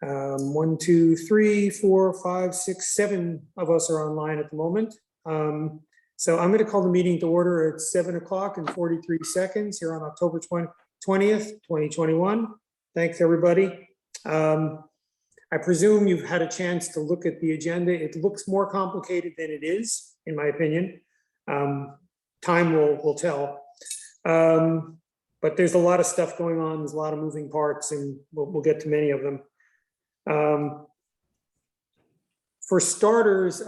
1, 2, 3, 4, 5, 6, 7 of us are online at the moment. So I'm going to call the meeting to order at 7 o'clock and 43 seconds here on October 20th, 2021. Thanks, everybody. I presume you've had a chance to look at the agenda. It looks more complicated than it is, in my opinion. Time will tell. But there's a lot of stuff going on. There's a lot of moving parts, and we'll get to many of them. For starters,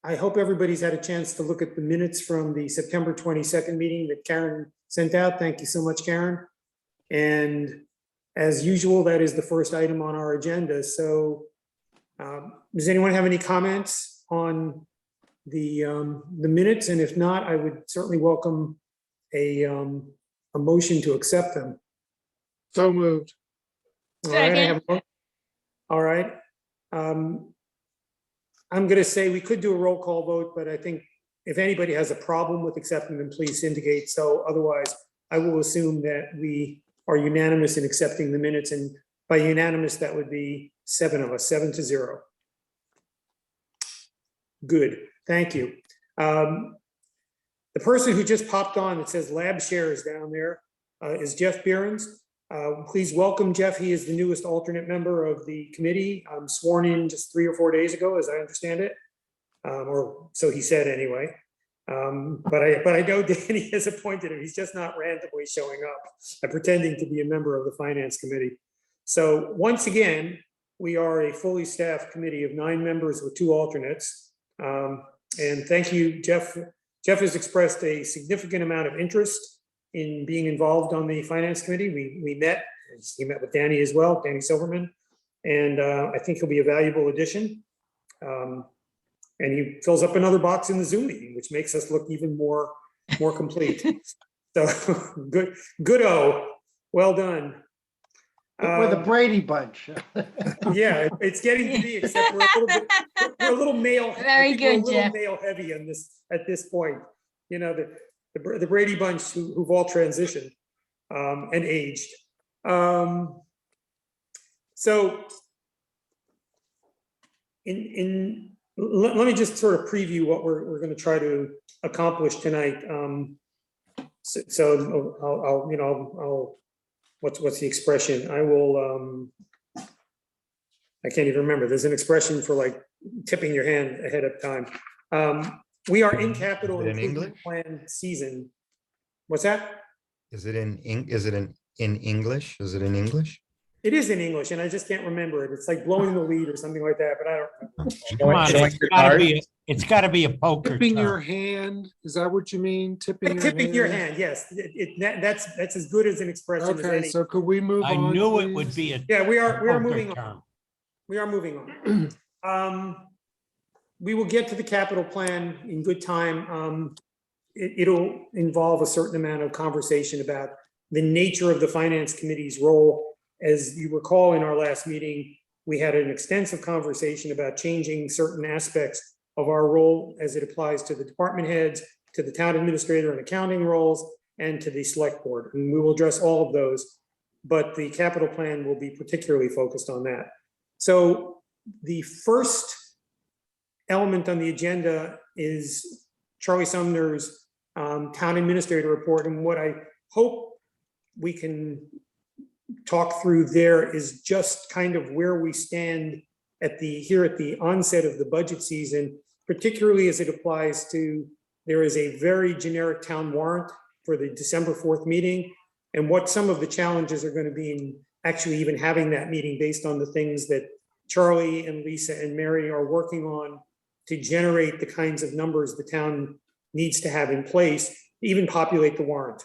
I hope everybody's had a chance to look at the minutes from the September 22nd meeting that Karen sent out. Thank you so much, Karen. And as usual, that is the first item on our agenda. So does anyone have any comments on the minutes? And if not, I would certainly welcome a motion to accept them. So moved. All right. All right. I'm going to say we could do a roll call vote, but I think if anybody has a problem with accepting them, please indicate so. Otherwise, I will assume that we are unanimous in accepting the minutes, and by unanimous, that would be 7 of us, 7-0. Good, thank you. The person who just popped on that says lab shares down there is Jeff Behrens. Please welcome Jeff. He is the newest alternate member of the committee. Sworn in just 3 or 4 days ago, as I understand it, or so he said anyway. But I know Danny has appointed him. He's just not randomly showing up and pretending to be a member of the finance committee. So once again, we are a fully staffed committee of 9 members with 2 alternates. And thank you, Jeff. Jeff has expressed a significant amount of interest in being involved on the finance committee. He met with Danny as well, Danny Silverman, and I think he'll be a valuable addition. And he fills up another box in the Zoom meeting, which makes us look even more complete. So good-o, well done. We're the Brady Bunch. Yeah, it's getting to be, except we're a little male. Very good, Jeff. Male heavy on this at this point. You know, the Brady Bunch who've all transitioned and aged. So let me just sort of preview what we're going to try to accomplish tonight. I'll what's the expression? I will. I can't even remember. There's an expression for like tipping your hand ahead of time. We are in capital improvement plan season. What's that? Is it in English? Is it in English? It is in English, and I just can't remember it. It's like blowing the lead or something like that, but I don't remember. Come on, it's got to be a poker. Tipping your hand, is that what you mean? Tipping your hand, yes. That's as good as an expression as any. So could we move on? I knew please? It would be a yeah. We are moving term. on. We are moving on. We will get to the capital plan in good time. It'll involve a certain amount of conversation about the nature of the finance committee's role. As you recall, in our last meeting, we had an extensive conversation about changing certain aspects of our role as it applies to the department heads, to the town administrator and accounting roles, and to the select board. And we will address all of those, but the capital plan will be particularly focused on that. So the first element on the agenda is Charlie Sumner's town administrator report. And what I hope we can talk through there is just kind of where we stand here at the onset of the budget season, particularly as it applies to, there is a very generic town warrant for the December 4th meeting, and what some of the challenges are going to be in actually even having that meeting based on the things that Charlie and Lisa and Mary are working on to generate the kinds of numbers the town needs to have in place to even populate the warrant.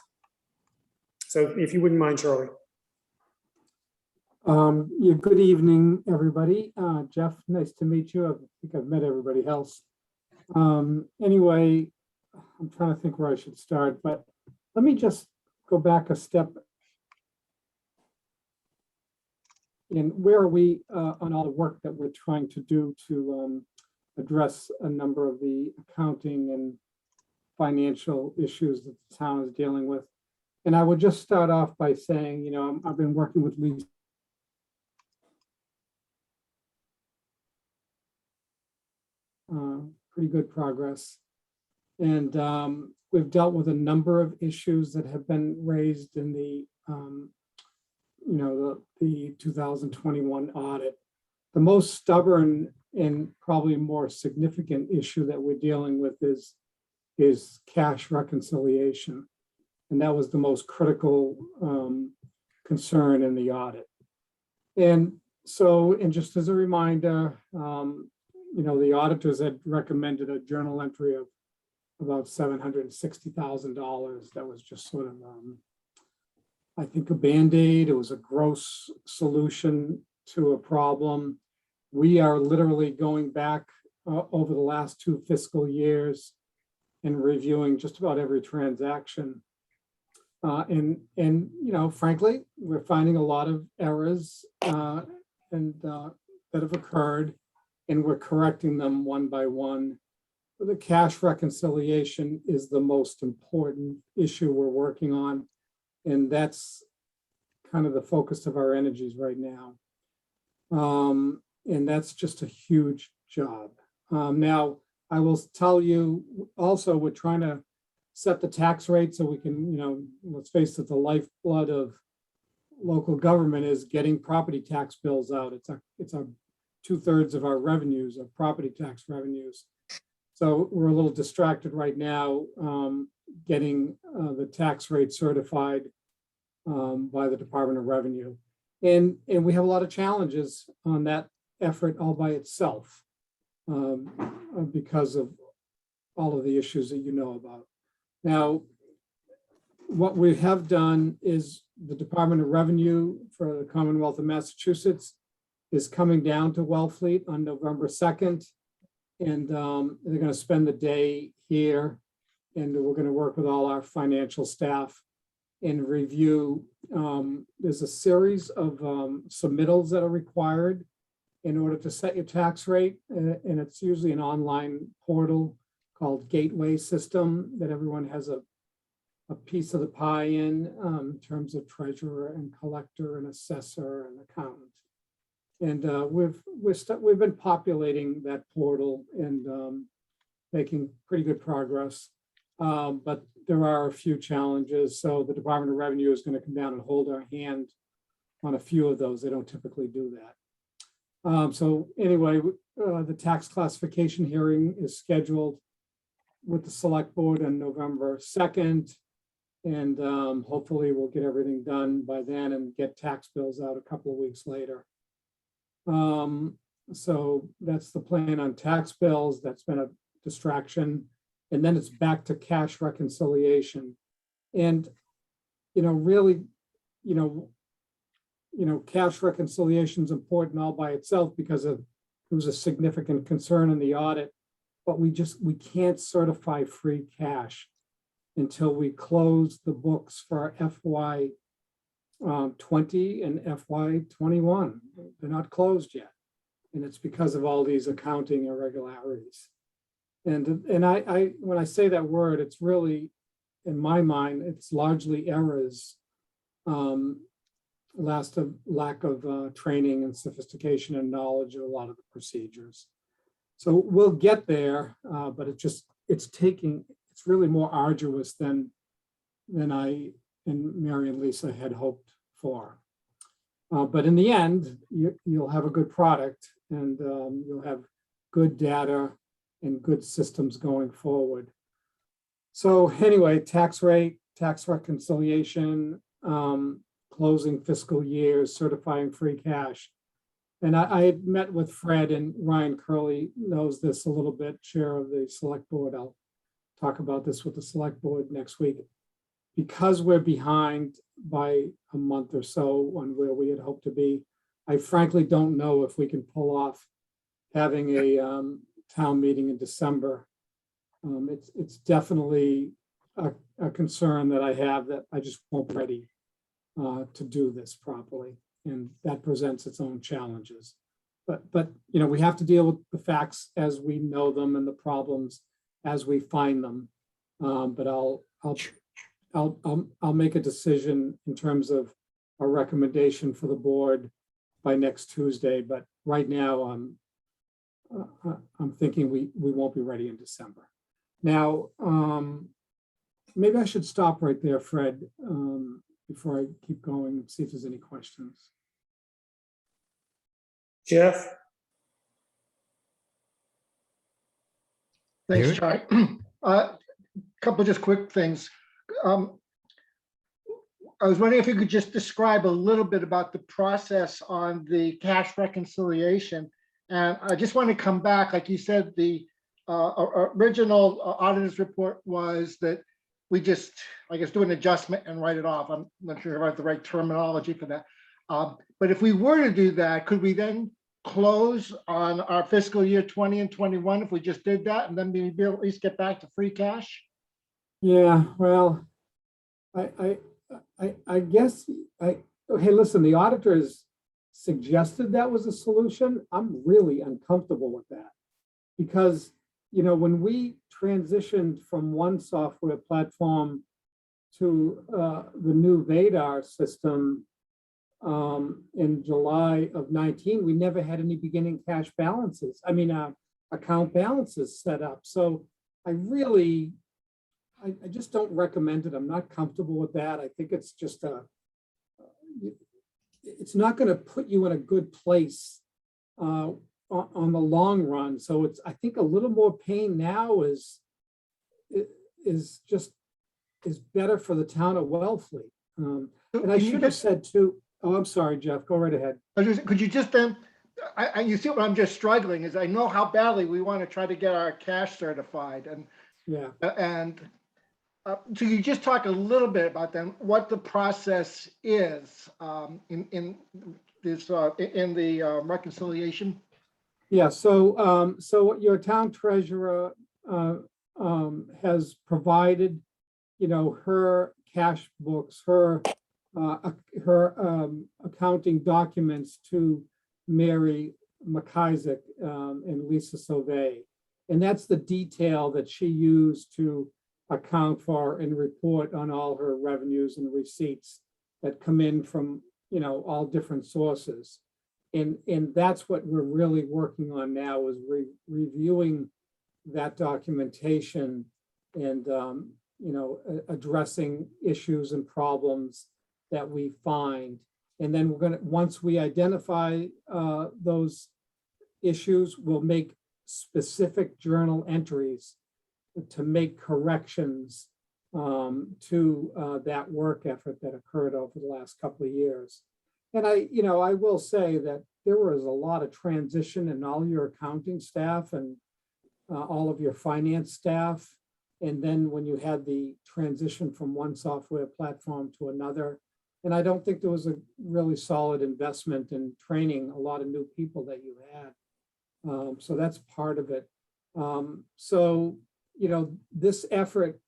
So if you wouldn't mind, Charlie. Yeah, good evening, everybody. Jeff, nice to meet you. I think I've met everybody else. Anyway, I'm trying to think where I should start, but let me just go back a step. And where are we on all the work that we're trying to do to address a number of the accounting and financial issues that the town is dealing with? And I would just start off by saying, you know, I've been working with Lisa pretty good progress. And we've dealt with a number of issues that have been raised in the, the 2021 audit. The most stubborn and probably more significant issue that we're dealing with is cash reconciliation. And that was the most critical concern in the audit. And so, and just as a reminder, the auditors had recommended a journal entry of about $760,000. That was just sort of, I think, a Band-Aid. It was a gross solution to a problem. We are literally going back over the last 2 fiscal years and reviewing just about every transaction. Frankly, we're finding a lot of errors that have occurred, and we're correcting them one by one. The cash reconciliation is the most important issue we're working on, and that's kind of the focus of our energies right now. And that's just a huge job. Now, I will tell you also, we're trying to set the tax rate so we can, let's face it, the lifeblood of local government is getting property tax bills out. It's a 2/3 of our revenues, of property tax revenues. So we're a little distracted right now getting the tax rate certified by the Department of Revenue. And we have a lot of challenges on that effort all by itself because of all of the issues that you know about. Now, what we have done is the Department of Revenue for the Commonwealth of Massachusetts is coming down to Wellfleet on November 2nd. And they're going to spend the day here, and we're going to work with all our financial staff and review. There's a series of submittals that are required in order to set your tax rate. And it's usually an online portal called Gateway System that everyone has a piece of the pie in terms of treasurer and collector and assessor and accountant. And we've been populating that portal and making pretty good progress. But there are a few challenges. So the Department of Revenue is going to come down and hold our hand on a few of those. They don't typically do that. So anyway, the tax classification hearing is scheduled with the select board on November 2nd. And hopefully we'll get everything done by then and get tax bills out a couple of weeks later. So that's the plan on tax bills. That's been a distraction. And then it's back to cash reconciliation. And, really, cash reconciliation is important all by itself because it was a significant concern in the audit, but we can't certify free cash until we close the books for our FY 20 and FY 21. They're not closed yet. And it's because of all these accounting irregularities. And I when I say that word, it's really, in my mind, it's largely errors, lack of training and sophistication and knowledge of a lot of the procedures. So we'll get there, but it's really more arduous than I and Mary and Lisa had hoped for. But in the end, you'll have a good product and you'll have good data and good systems going forward. So anyway, tax rate, tax reconciliation, closing fiscal years, certifying free cash. And I had met with Fred, and Ryan Curley knows this a little bit, chair of the select board. I'll talk about this with the select board next week. Because we're behind by a month or so on where we had hoped to be, I frankly don't know if we can pull off having a town meeting in December. It's definitely a concern that I have that I just won't be ready to do this properly. And that presents its own challenges. But we have to deal with the facts as we know them and the problems as we find them. But I'll make a decision in terms of a recommendation for the board by next Tuesday. But right now, I'm thinking we won't be ready in December. Now, maybe I should stop right there, Fred, before I keep going and see if there's any questions. Jeff? Thanks, You? Charlie. Couple just quick things. I was wondering if you could just describe a little bit about the process on the cash reconciliation. And I just want to come back, like you said, the original auditor's report was that we just, I guess, do an adjustment and write it off. I'm not sure about the right terminology for that. But if we were to do that, could we then close on our fiscal year 20 and 21 if we just did that, and then maybe at least get back to free cash? Yeah, well, I guess, hey, listen, the auditors suggested that was a solution. I'm really uncomfortable with that. Because, you know, when we transitioned from one software platform to the new Vadar system in July of 19, we never had any beginning cash balances. I mean, account balances set up. So I just don't recommend it. I'm not comfortable with that. I think it's just it's not going to put you in a good place on the long run. So it's, I think a little more pain now is better for the town of Wellfleet. And I should have said too, oh, I'm sorry, Jeff, go right ahead. Could you just then, you see what I'm just struggling is I know how badly we want to try to get our cash certified, and Yeah. So you just talk a little bit about then what the process is in the reconciliation. Yeah, so your town treasurer has provided, you know, her cash books, her accounting documents to Mary McIsaac and Lisa Sauvé. And that's the detail that she used to account for and report on all her revenues and receipts that come in from, you know, all different sources. And that's what we're really working on now, is reviewing that documentation and, you know, addressing issues and problems that we find. And then we're going to, once we identify those issues, we'll make specific journal entries to make corrections to that work effort that occurred over the last couple of years. And I will say that there was a lot of transition in all your accounting staff and all of your finance staff. And then when you had the transition from one software platform to another, and I don't think there was a really solid investment in training a lot of new people that you had. So that's part of it. So, you know, this effort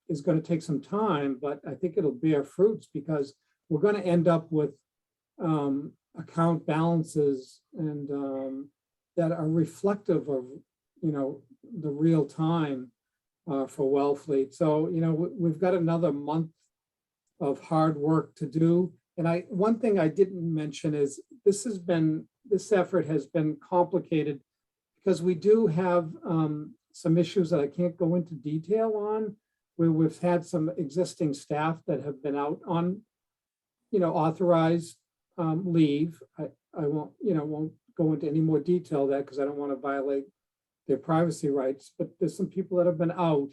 is going to take some time, but I think it'll bear fruits because we're going to end up with account balances and that are reflective of, you know, the real time for Wellfleet. So, you know, we've got another month of hard work to do. And one thing I didn't mention is this effort has been complicated because we do have some issues that I can't go into detail on, where we've had some existing staff that have been out on, you know, authorized leave. I won't go into any more detail of that because I don't want to violate their privacy rights, but there's some people that have been out.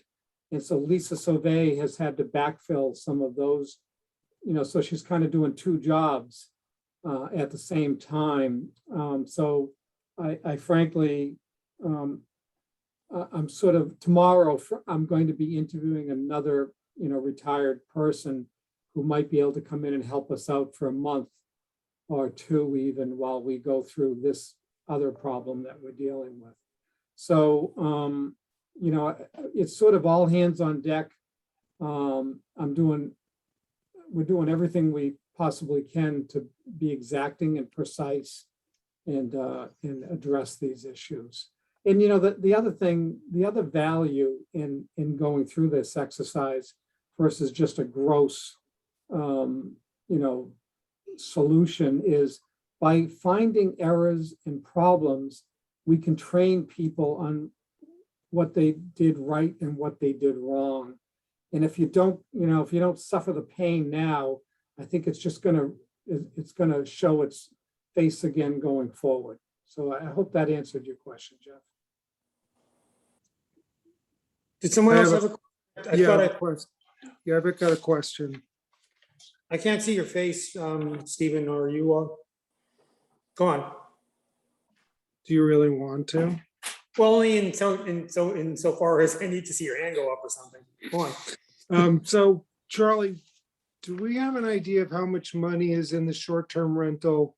And so Lisa Sauvé has had to backfill some of those, you know, so she's kind of doing two jobs at the same time. So I frankly, I'm sort of, tomorrow, I'm going to be interviewing another, you know, retired person who might be able to come in and help us out for a month or two, even while we go through this other problem that we're dealing with. So, you know, it's sort of all hands on deck. We're doing everything we possibly can to be exacting and precise and address these issues. And, you know, the other thing, the other value in going through this exercise versus just a gross, you know, solution is by finding errors and problems, we can train people on what they did right and what they did wrong. And if you don't, if you don't suffer the pain now, I think it's just it's gonna show its face again going forward. So I hope that answered your question, Jeff. Did someone I else have have a? I Yeah, thought I have a question. Yeah, I've got a question. I can't see your face, Stephen, or you all. Go on. Do you really want to? Well, only insofar as I need to see your hand go up or something. Go on. So Charlie, do we have an idea of how much money is in the short-term rental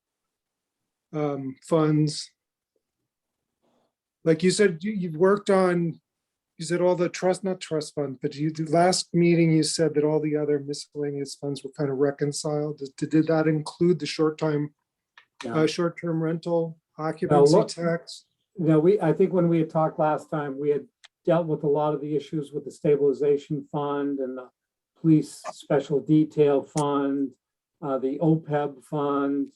funds? Like you said, you've worked on, you said all the not trust funds, but the last meeting you said that all the other miscellaneous funds were kind of reconciled. Did that include the short-term rental occupancy tax? No, I think when we had talked last time, we had dealt with a lot of the issues with the stabilization fund and the police special detail fund, the OPEB fund.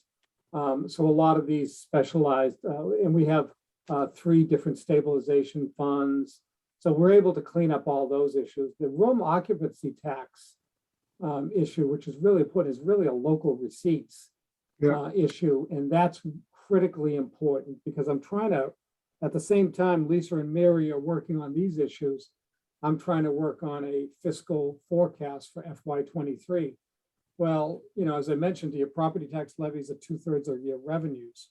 So a lot of these specialized, and we have 3 different stabilization funds. So we're able to clean up all those issues. The room occupancy tax issue, which is really important, is really a local receipts issue. And that's critically important because I'm trying to, at the same time, Lisa and Mary are working on these issues. I'm trying to work on a fiscal forecast for FY23. Well, as I mentioned to you, property tax levies are 2/3 of your revenues,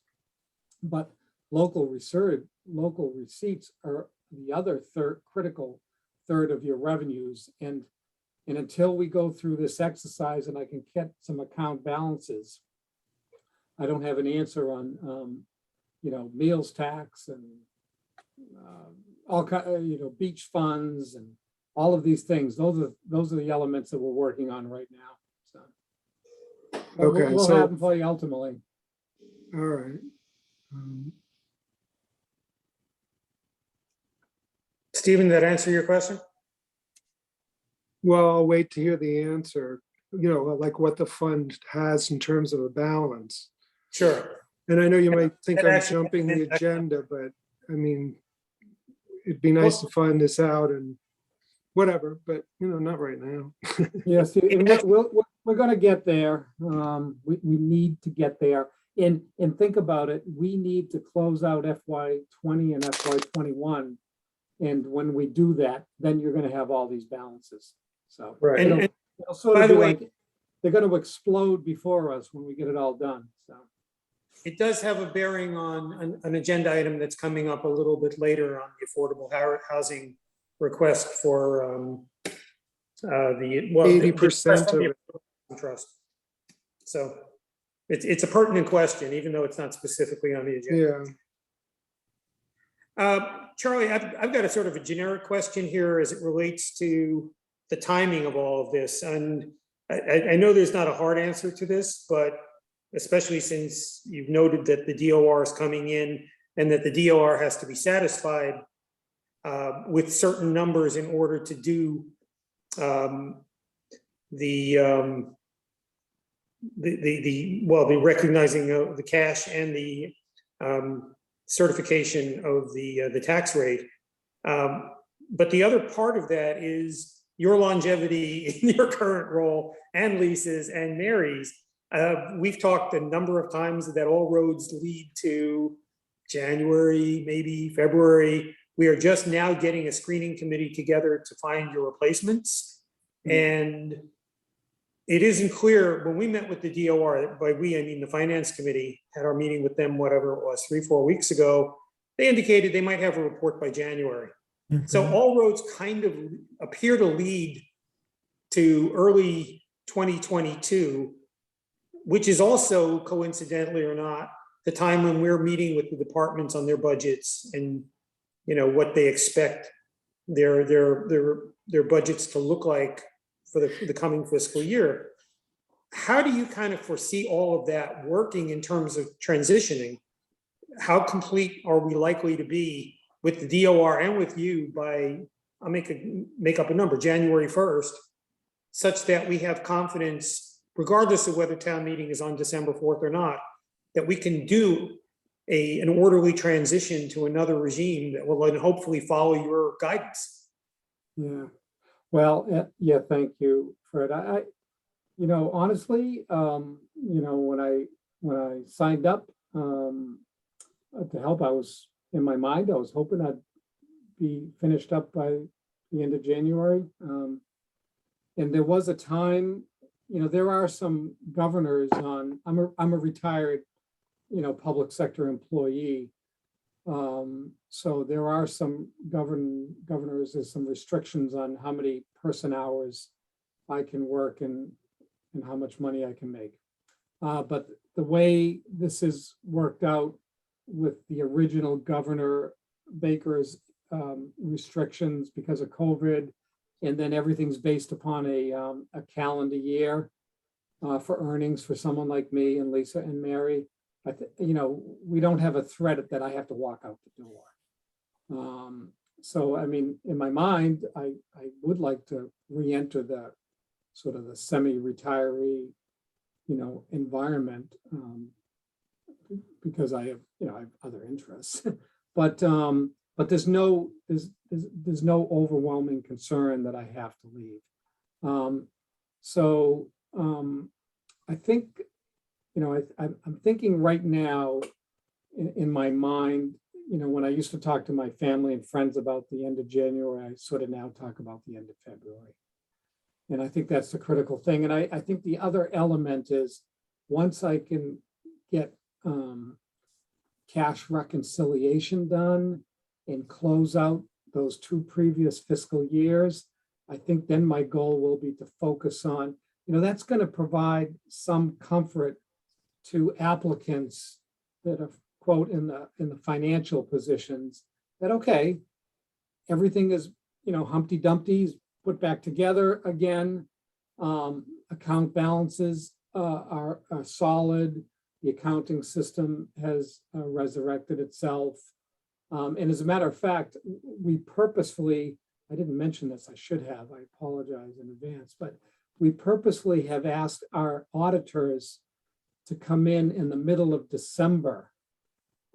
but local receipts are the other critical third of your revenues. And until we go through this exercise and I can get some account balances, I don't have an answer on, meals tax and all kind, beach funds and all of these things. Those are the elements that we're working on right now. So Okay, we'll so have them for you ultimately. all right. Stephen, did that answer your question? Well, I'll wait to hear the answer, like what the fund has in terms of a balance. Sure. And I know you might think And I'm actually- jumping the agenda, but I mean, it'd be nice to find this out and whatever, but not right now. Yes, and we're going to get there. We need to get there. And think about it, we need to close out FY20 and FY21. And when we do that, then you're going to have all these balances. So Right. it'll sort by of the be way- like they're going to explode before us when we get it all done. So It does have a bearing on an agenda item that's coming up a little bit later on the affordable housing request for the 80% of it. trust. So it's a pertinent question, even though it's not specifically on the agenda. Yeah. Charlie, I've got a sort of a generic question here as it relates to the timing of all of this. And I know there's not a hard answer to this, but especially since you've noted that the DOR is coming in and that the DOR has to be satisfied with certain numbers in order to do the recognizing of the cash and the certification of the tax rate. But the other part of that is your longevity in your current role and Lisa's and Mary's. We've talked a number of times that all roads lead to January, maybe February. We are just now getting a screening committee together to find your replacements. And it isn't clear, when we met with the DOR, by we, I mean the finance committee, had our meeting with them, whatever it was, 3-4 weeks ago, they indicated they might have a report by January. So all roads kind of appear to lead to early 2022, which is also coincidentally or not, the time when we're meeting with the departments on their budgets and what they expect their budgets to look like for the coming fiscal year. How do you kind of foresee all of that working in terms of transitioning? How complete are we likely to be with the DOR and with you by, I'll make up a number, January 1st, such that we have confidence, regardless of whether town meeting is on December 4th or not, that we can do an orderly transition to another regime that will then hopefully follow your guidance. Yeah, well, yeah, thank you, Fred. Honestly, when I signed up to help, I was in my mind, I was hoping I'd be finished up by the end of January. And there was a time, there are some governors on. I'm a retired, public sector employee. So there are some governors, there's some restrictions on how many person hours I can work and how much money I can make. But the way this is worked out with the original Governor Baker's restrictions because of COVID, and then everything's based upon a calendar year for earnings for someone like me and Lisa and Mary. We don't have a threat that I have to walk out the door. So, I mean, in my mind, I would like to re-enter the sort of the semi-retiree, environment because I have other interests. But there's no overwhelming concern that I have to leave. I think, I'm thinking right now in my mind, when I used to talk to my family and friends about the end of January, I sort of now talk about the end of February. And I think that's the critical thing. And I think the other element is once I can get cash reconciliation done and close out those 2 previous fiscal years, I think then my goal will be to focus on, that's going to provide some comfort to applicants that are, quote, in the financial positions that, okay, everything is, Humpty Dumpty's put back together again. Account balances are solid. The accounting system has resurrected itself. And as a matter of fact, we purposefully, I didn't mention this, I should have, I apologize in advance, but we purposefully have asked our auditors to come in the middle of December,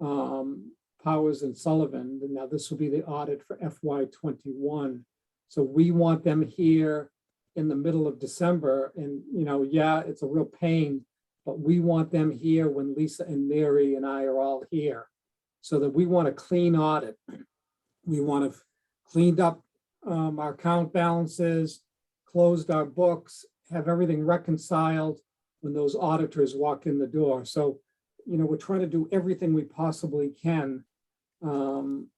Powers and Sullivan. Now this will be the audit for FY21. So we want them here in the middle of December. And, yeah, it's a real pain, but we want them here when Lisa and Mary and I are all here, so that we want a clean audit. We want to cleaned up our account balances, closed our books, have everything reconciled when those auditors walk in the door. So, we're trying to do everything we possibly can to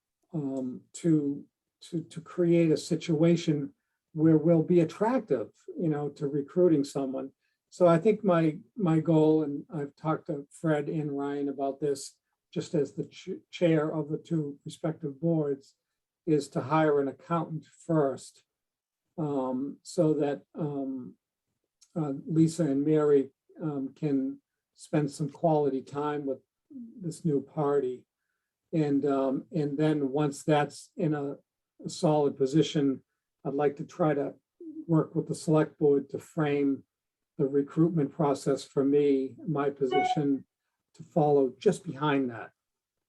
create a situation where we'll be attractive, to recruiting someone. So I think my goal, and I've talked to Fred and Ryan about this, just as the chair of the 2 respective boards, is to hire an accountant first, so that Lisa and Mary can spend some quality time with this new party. And then once that's in a solid position, I'd like to try to work with the select board to frame the recruitment process for me, my position, to follow just behind that.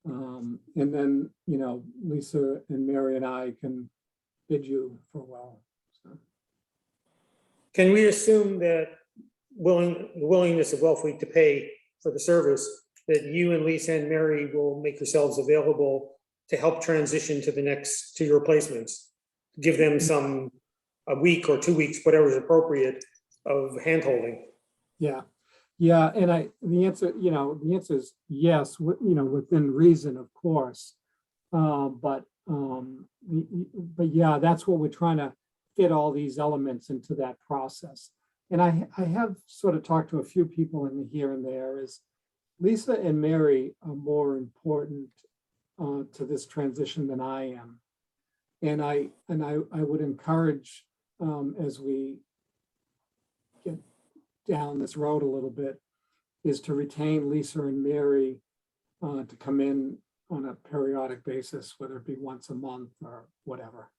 And then, Lisa and Mary and I can bid you farewell. So. Can we assume that the willingness of Wellfleet to pay for the service, that you and Lisa and Mary will make yourselves available to help transition to your replacements? Give them a week or 2 weeks, whatever is appropriate, of handholding. Yeah. And the answer is yes, within reason, of course. But yeah, that's what we're trying to fit all these elements into that process. And I have sort of talked to a few people in here and there. Is Lisa and Mary are more important to this transition than I am. And I would encourage, as we get down this road a little bit, is to retain Lisa and Mary to come in on a periodic basis, whether it be once a month or whatever.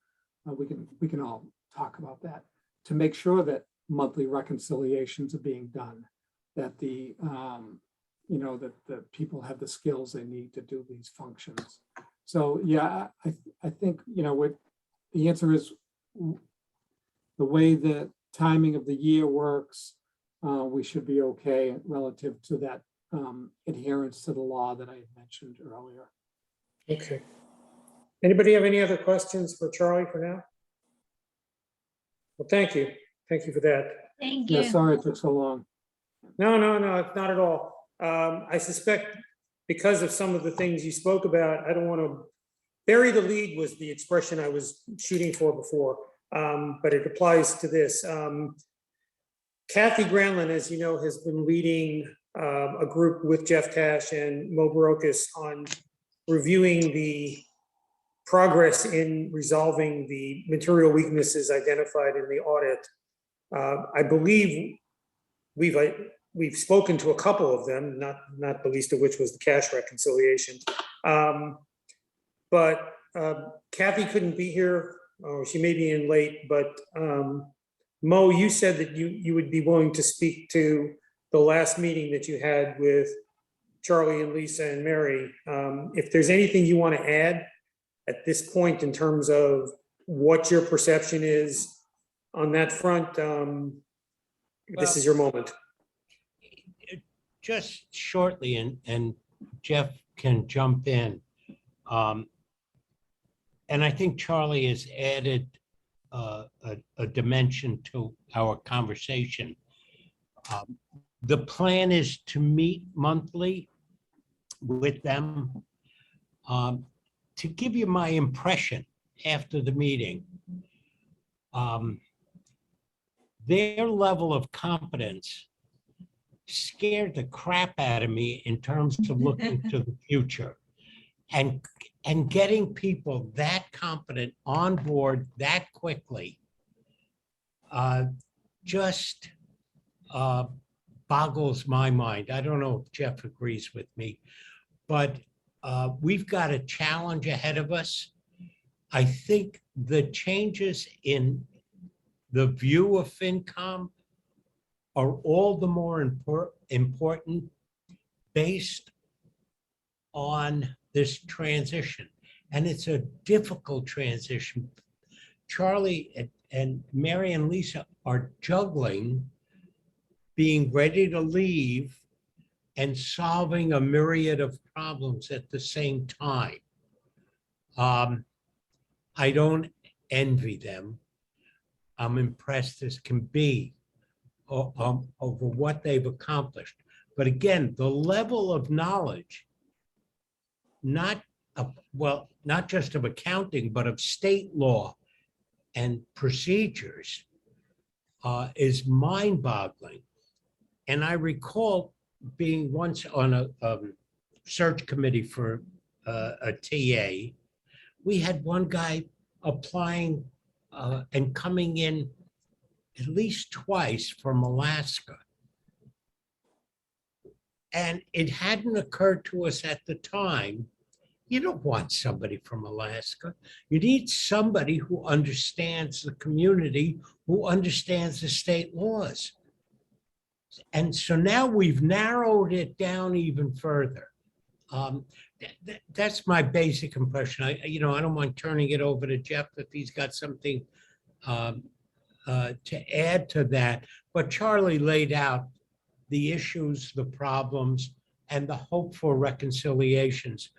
We can all talk about that to make sure that monthly reconciliations are being done, that the you know, that people have the skills they need to do these functions. So, yeah, I think, you know, what the answer is, the way the timing of the year works, we should be okay relative to that adherence to the law that I had mentioned earlier. Okay. Anybody have any other questions for Charlie for now? Well, thank you. Thank you for that. Thank Yeah, you. sorry it took so long. No, not at all. I suspect because of some of the things you spoke about, I don't want to bury the lead was the expression I was shooting for before, but it applies to this. Kathy Granlund, as you know, has been leading a group with Jeff Cash and Mo Barocas on reviewing the progress in resolving the material weaknesses identified in the audit. I believe we've spoken to a couple of them, not the least of which was the cash reconciliation. But Kathy couldn't be here. She may be in late, but Mo, you said that you would be willing to speak to the last meeting that you had with Charlie and Lisa and Mary. If there's anything you want to add at this point in terms of what your perception is on that front, this is your moment. Just shortly, and Jeff can jump in. And I think Charlie has added a dimension to our conversation. The plan is to meet monthly with them. To give you my impression after the meeting, their level of competence scared the crap out of me in terms of looking to the future and getting people that competent on board that quickly just boggles my mind. I don't know if Jeff agrees with me, but we've got a challenge ahead of us. I think the changes in the view of FinCom are all the more important based on this transition. And it's a difficult transition. Charlie and Mary and Lisa are juggling being ready to leave and solving a myriad of problems at the same time. I don't envy them. I'm impressed as can be over what they've accomplished. But again, the level of knowledge, not just of accounting, but of state law and procedures is mind-boggling. And I recall being once on a search committee for a TA. We had one guy applying and coming in at least twice from Alaska. And it hadn't occurred to us at the time, you don't want somebody from Alaska. You need somebody who understands the community, who understands the state laws. And so now we've narrowed it down even further. That's my basic impression. I don't mind turning it over to Jeff if he's got something to add to that. But Charlie laid out the issues, the problems, and the hope for reconciliations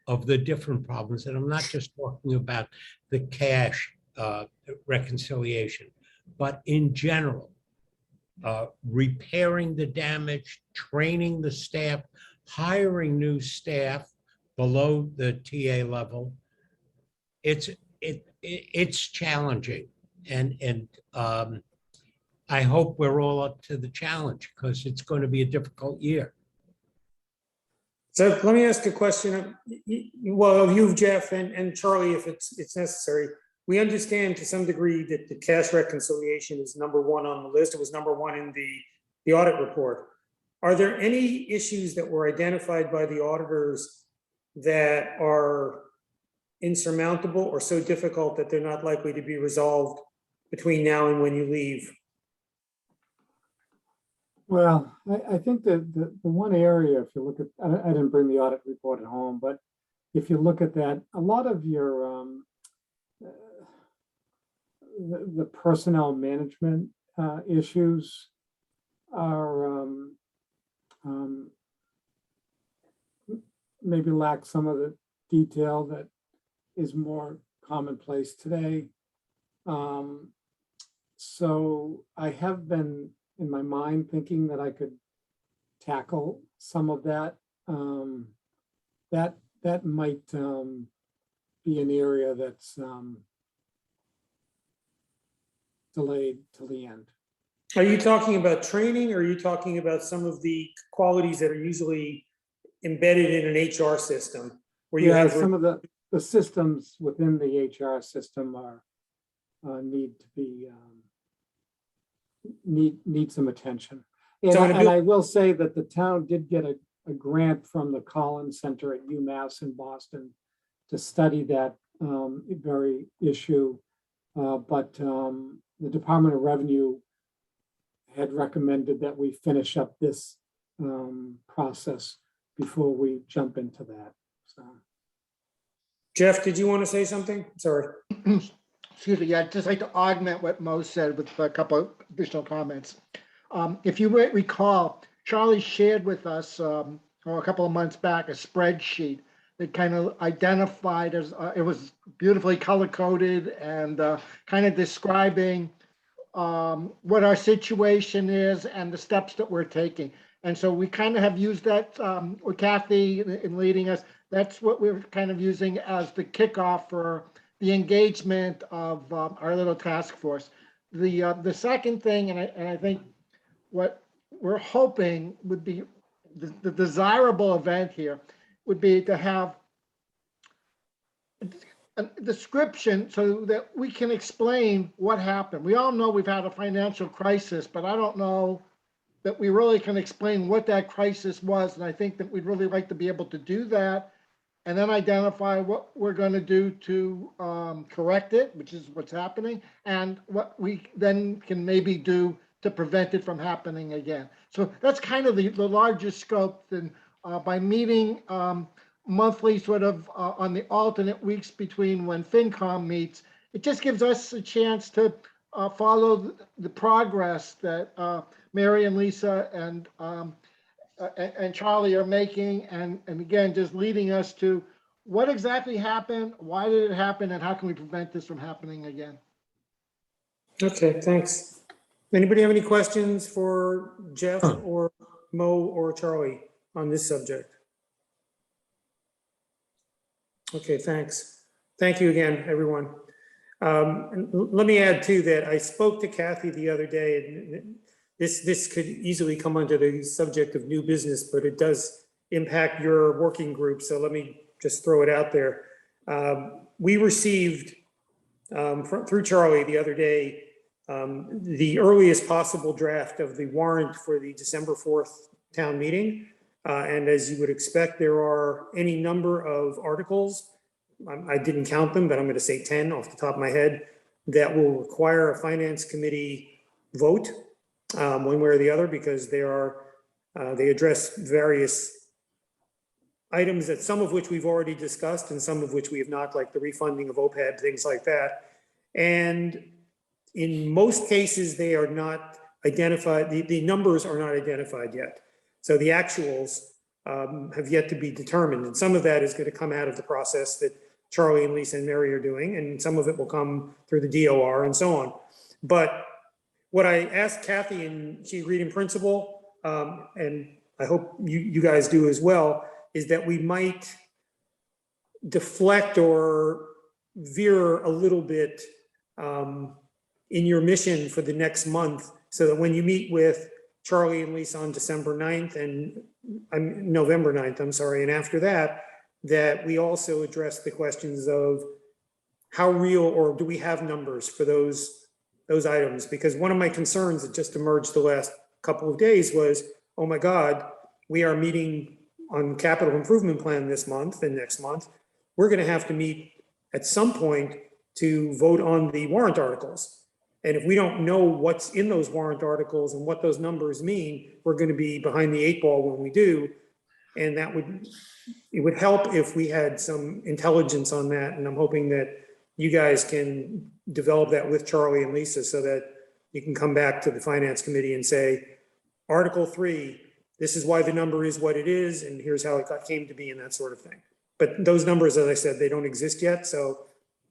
of the different problems. And I'm not just talking about the cash reconciliation, but in general, repairing the damage, training the staff, hiring new staff below the TA level. It's challenging, and I hope we're all up to the challenge because it's going to be a difficult year. So let me ask a question. Well, you, Jeff, and Charlie, if it's necessary. We understand to some degree that the cash reconciliation is number one on the list. It was number one in the audit report. Are there any issues that were identified by the auditors that are insurmountable or so difficult that they're not likely to be resolved between now and when you leave? Well, I think that the one area, if you look at, I didn't bring the audit report at home, but if you look at that, a lot of your, the personnel management issues are maybe lack some of the detail that is more commonplace today. So I have been in my mind thinking that I could tackle some of that. That might be an area that's delayed till the end. Are you talking about training, or are you talking about some of the qualities that are usually embedded in an HR system? Where you Yeah, have, some of the systems within the HR system are need to be need some attention. And, So in a and I will say that the town did get a grant from the Collins Center at UMass in Boston to study that very issue. But the Department of Revenue had recommended that we finish up this process before we jump into that. So. Jeff, did you want to say something? Sorry. Excuse me, yeah, I'd just like to augment what Mo said with a couple of additional comments. If you recall, Charlie shared with us a couple of months back a spreadsheet that kind of identified as it was beautifully color coded and kind of describing what our situation is and the steps that we're taking. And so we kind of have used that with Kathy in leading us. That's what we're kind of using as the kickoff for the engagement of our little task force. The second thing, and I think what we're hoping would be the desirable event here would be to have a description so that we can explain what happened. We all know we've had a financial crisis, but I don't know that we really can explain what that crisis was. And I think that we'd really like to be able to do that and then identify what we're going to do to correct it, which is what's happening, and what we then can maybe do to prevent it from happening again. So that's kind of the largest scope. Then by meeting monthly sort of on the alternate weeks between when FinCom meets, it just gives us a chance to follow the progress that Mary and Lisa and Charlie are making, and again, just leading us to what exactly happened, why did it happen, and how can we prevent this from happening again? Okay, thanks. Anybody have any questions for Jeff or Mo or Charlie on this subject? Okay, thanks. Thank you again, everyone. And let me add too that I spoke to Kathy the other day, and this could easily come under the subject of new business, but it does impact your working group. So let me just throw it out there. We received through Charlie the other day the earliest possible draft of the warrant for the December 4th town meeting. And as you would expect, there are any number of articles, I didn't count them, but I'm going to say 10 off the top of my head, that will require a finance committee vote one way or the other, because they address various items that some of which we've already discussed and some of which we have not, like the refunding of OPEB, things like that. And in most cases, they are not identified, the numbers are not identified yet. So the actuals have yet to be determined. And some of that is going to come out of the process that Charlie and Lisa and Mary are doing, and some of it will come through the DOR and so on. But what I asked Kathy, and she agreed in principle, and I hope you guys do as well, is that we might deflect or veer a little bit in your mission for the next month, so that when you meet with Charlie and Lisa on December 9th and November 9th, I'm sorry, and after that, that we also address the questions of how real, or do we have numbers for those items? Because one of my concerns that just emerged the last couple of days was, oh my God, we are meeting on capital improvement plan this month and next month. We're going to have to meet at some point to vote on the warrant articles. And if we don't know what's in those warrant articles and what those numbers mean, we're going to be behind the eight ball when we do. And it would help if we had some intelligence on that. And I'm hoping that you guys can develop that with Charlie and Lisa so that you can come back to the finance committee and say, Article 3, this is why the number is what it is, and here's how it came to be, and that sort of thing. But those numbers, as I said, they don't exist yet, so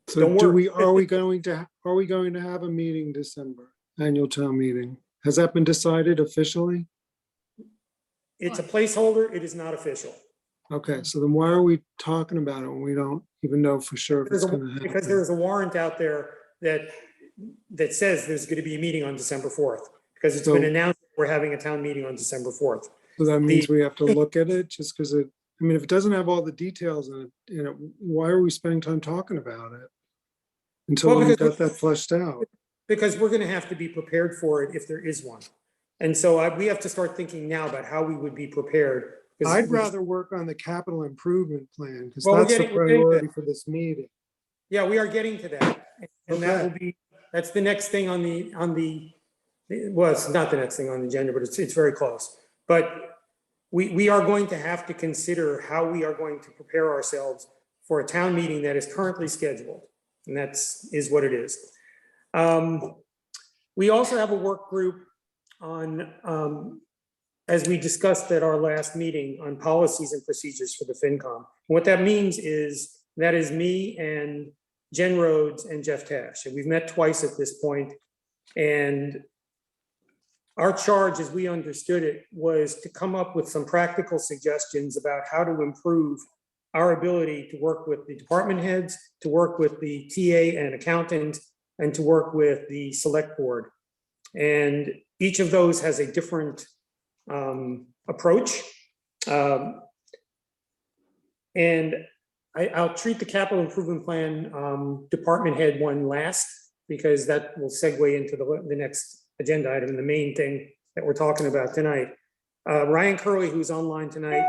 So don't worry. are we going to have a meeting December, annual town meeting? Has that been decided officially? It's a placeholder, it is not official. Okay, so then why are we talking about it when we don't even know for sure if it's gonna Because happen? there's a warrant out there that says there's going to be a meeting on December 4th, because it's been So- announced that we're having a town meeting on December 4th. So that means we have to look at it just because I mean, if it doesn't have all the details in it, why are we spending time talking about it? Until Well, we because- got that fleshed out. Because we're going to have to be prepared for it if there is one. And so we have to start thinking now about how we would be prepared. 'Cause I'd rather work on the capital improvement plan because Well, we're that's the getting to priority that. for this meeting. Yeah, we are getting to that. And that will Okay. that's the next thing on the, well, it's not the next thing on the agenda, but it's very close. But we are going to have to consider how we are going to prepare ourselves for a town meeting that is currently scheduled. And is what it is. We also have a work group on, as we discussed at our last meeting, on policies and procedures for the FinCom. What that means is, that is me and Jen Rhodes and Jeff Tash, and we've met twice at this point. And our charge, as we understood it, was to come up with some practical suggestions about how to improve our ability to work with the department heads, to work with the TA and accountant, and to work with the select board. And each of those has a different approach. And I'll treat the capital improvement plan department head one last, because that will segue into the next agenda item, the main thing that we're talking about tonight. Ryan Curley, who's online tonight,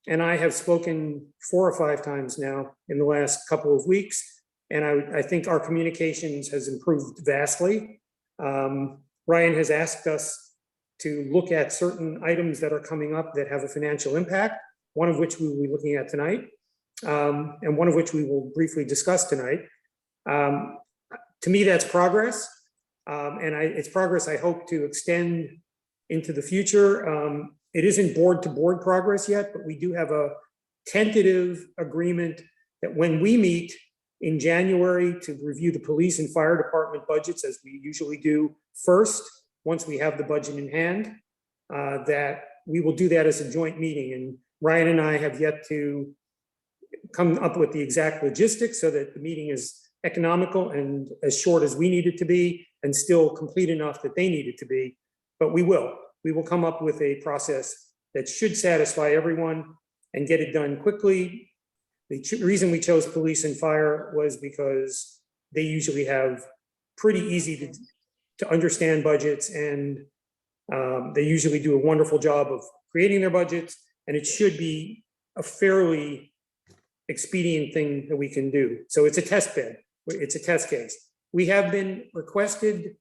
and I have spoken 4 or 5 times now in the last couple of weeks, and I think our communications has improved vastly. Ryan has asked us to look at certain items that are coming up that have a financial impact, one of which we will be looking at tonight, and one of which we will briefly discuss tonight. To me, that's progress, and it's progress I hope to extend into the future. It isn't board-to-board progress yet, but we do have a tentative agreement that when we meet in January to review the police and fire department budgets, as we usually do first, once we have the budget in hand, that we will do that as a joint meeting. And Ryan and I have yet to come up with the exact logistics so that the meeting is economical and as short as we need it to be, and still complete enough that they need it to be. But we will come up with a process that should satisfy everyone and get it done quickly. The reason we chose police and fire was because they usually have pretty easy to understand budgets, and they usually do a wonderful job of creating their budgets, and it should be a fairly expedient thing that we can do. So it's a test bed. It's a test case. We have been requested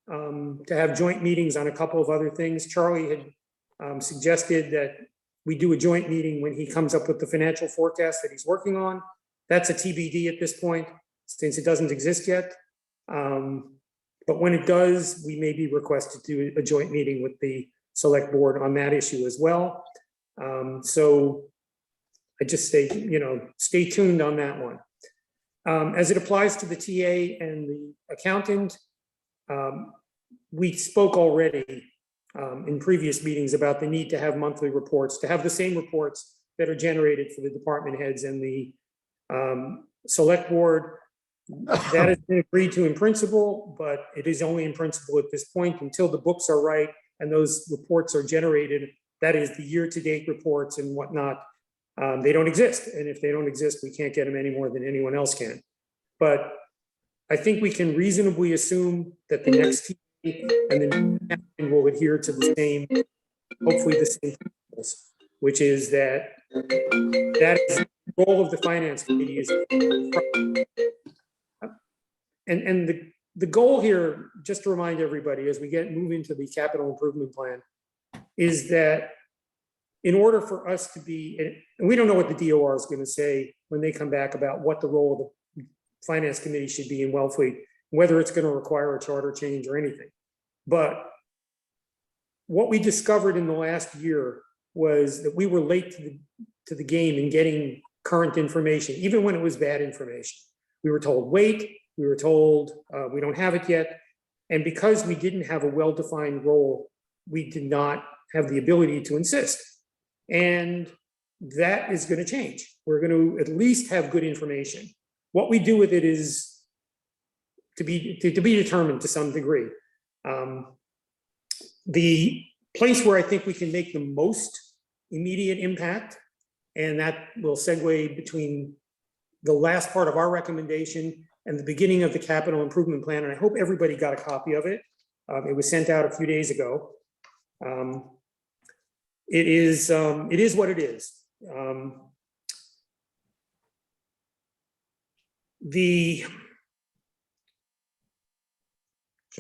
to have joint meetings on a couple of other things. Charlie had suggested that we do a joint meeting when he comes up with the financial forecast that he's working on. That's a TBD at this point, since it doesn't exist yet. But when it does, we may be requested to do a joint meeting with the select board on that issue as well. So I just say, stay tuned on that one. As it applies to the TA and the accountant, we spoke already in previous meetings about the need to have monthly reports, to have the same reports that are generated for the department heads and the select board. That has been agreed to in principle, but it is only in principle at this point until the books are right and those reports are generated. That is the year-to-date reports and whatnot. They don't exist. And if they don't exist, we can't get them any more than anyone else can. But I think we can reasonably assume that the next team and the new captain will adhere to the same, hopefully the same principles, which is that is the role of the finance committee is, and the goal here, just to remind everybody, as we move into the capital improvement plan, is that in order for us to be, and we don't know what the DOR is going to say when they come back about what the role of the finance committee should be in Wellfleet, whether it's going to require a charter change or anything. But what we discovered in the last year was that we were late to the game in getting current information, even when it was bad information. We were told, wait, we were told, we don't have it yet. And because we didn't have a well-defined role, we did not have the ability to insist. And that is going to change. We're going to at least have good information. What we do with it is to be determined to some degree. The place where I think we can make the most immediate impact, and that will segue between the last part of our recommendation and the beginning of the capital improvement plan, and I hope everybody got a copy of it. It was sent out a few days ago. It is what it is.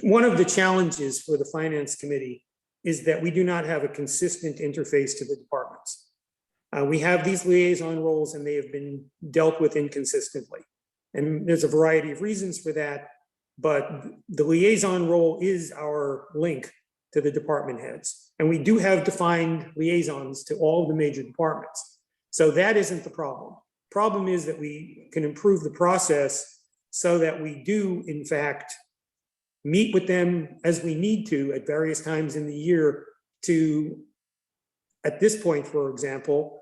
One of the challenges for the finance committee is that we do not have a consistent interface to the departments. We have these liaison roles and they have been dealt with inconsistently. And there's a variety of reasons for that, but the liaison role is our link to the department heads. And we do have defined liaisons to all of the major departments. So that isn't the problem. Problem is that we can improve the process so that we do, in fact, meet with them as we need to at various times in the year to, at this point, for example,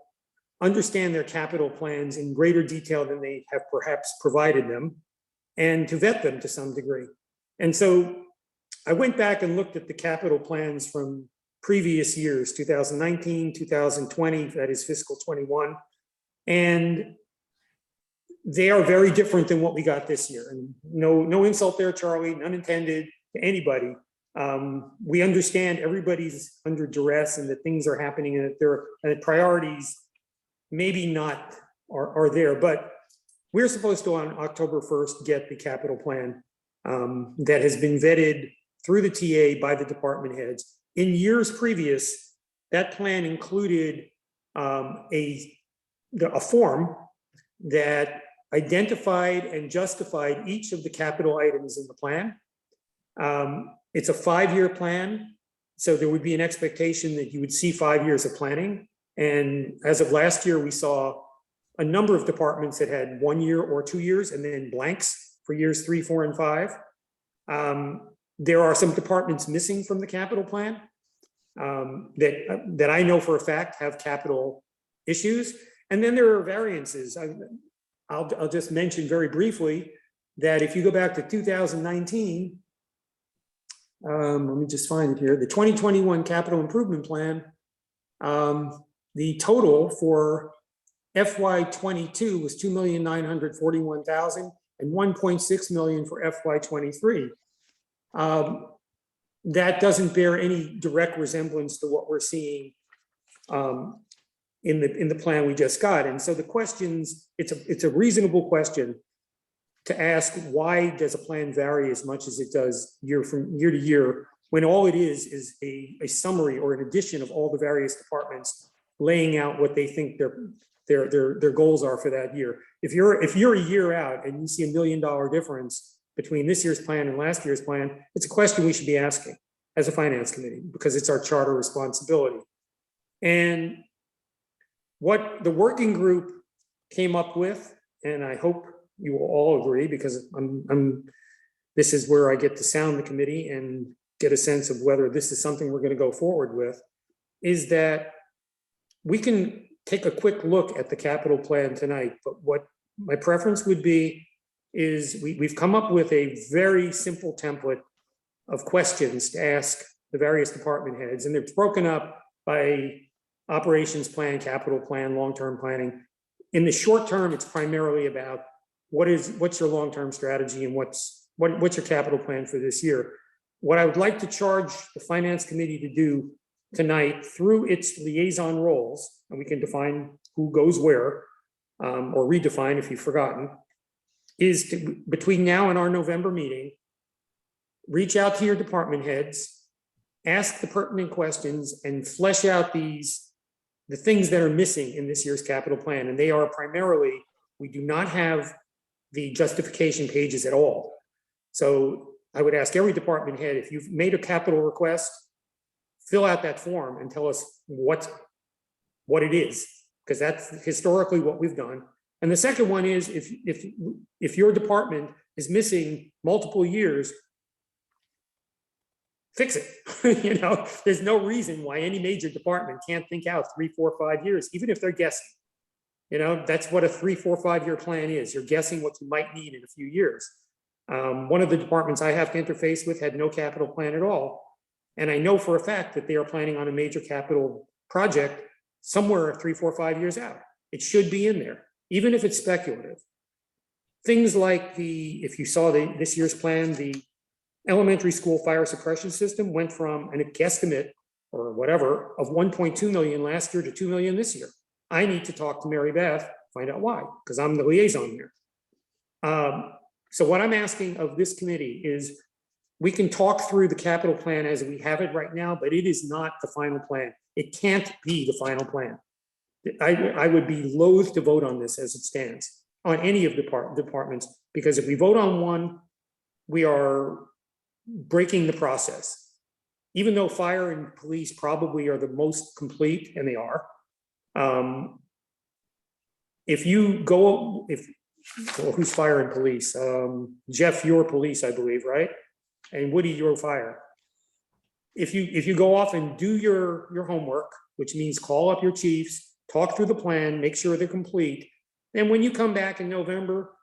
understand their capital plans in greater detail than they have perhaps provided them, and to vet them to some degree. And so I went back and looked at the capital plans from previous years, 2019, 2020, that is fiscal 21, and they are very different than what we got this year. And no insult there, Charlie, none intended to anybody. We understand everybody's under duress and that things are happening and that their priorities maybe not are there, but we're supposed to on October 1st get the capital plan that has been vetted through the TA by the department heads. In years previous, that plan included a form that identified and justified each of the capital items in the plan. It's a 5-year plan, so there would be an expectation that you would see 5 years of planning. And as of last year, we saw a number of departments that had 1 year or 2 years and then blanks for years 3, 4, and 5. There are some departments missing from the capital plan that I know for a fact have capital issues. And then there are variances. I'll just mention very briefly that if you go back to 2019, let me just find it here, the 2021 capital improvement plan, the total for FY22 was $2,941,000 and $1.6 million for FY23. That doesn't bear any direct resemblance to what we're seeing in the plan we just got. And so the questions, it's a reasonable question to ask, why does a plan vary as much as it does year to year, when all it is a summary or an addition of all the various departments laying out what they think their goals are for that year. If you're a year out and you see $1 million difference between this year's plan and last year's plan, it's a question we should be asking as a finance committee because it's our charter responsibility. And what the working group came up with, and I hope you will all agree, because this is where I get to sound the committee and get a sense of whether this is something we're going to go forward with, is that we can take a quick look at the capital plan tonight, but what my preference would be is we've come up with a very simple template of questions to ask the various department heads, and they're broken up by operations plan, capital plan, long-term planning. In the short term, it's primarily about what's your long-term strategy and what's your capital plan for this year. What I would like to charge the finance committee to do tonight through its liaison roles, and we can define who goes where, or redefine if you've forgotten, is to, between now and our November meeting, reach out to your department heads, ask the pertinent questions, and flesh out the things that are missing in this year's capital plan. And they are primarily, we do not have the justification pages at all. So I would ask every department head, if you've made a capital request, fill out that form and tell us what it is, because that's historically what we've done. And the second one is, if your department is missing multiple years, fix it. You know, there's no reason why any major department can't think out 3, 4, 5 years, even if they're guessing. You know, that's what a 3, 4, 5 year plan is. You're guessing what you might need in a few years. One of the departments I have to interface with had no capital plan at all. And I know for a fact that they are planning on a major capital project somewhere 3, 4, 5 years out. It should be in there, even if it's speculative. Things like if you saw this year's plan, the elementary school fire suppression system went from a guesstimate or whatever of 1.2 million last year to 2 million this year. I need to talk to Mary Beth, find out why, because I'm the liaison here. So what I'm asking of this committee is, we can talk through the capital plan as we have it right now, but it is not the final plan. It can't be the final plan. I would be loath to vote on this as it stands on any of the departments, because if we vote on one, we are breaking the process. Even though fire and police probably are the most complete, and they are. Well, who's fire and police? Jeff, you're police, I believe, right? And Woody, you're fire. If you go off and do your homework, which means call up your chiefs, talk through the plan, make sure they're complete, then when you come back in November,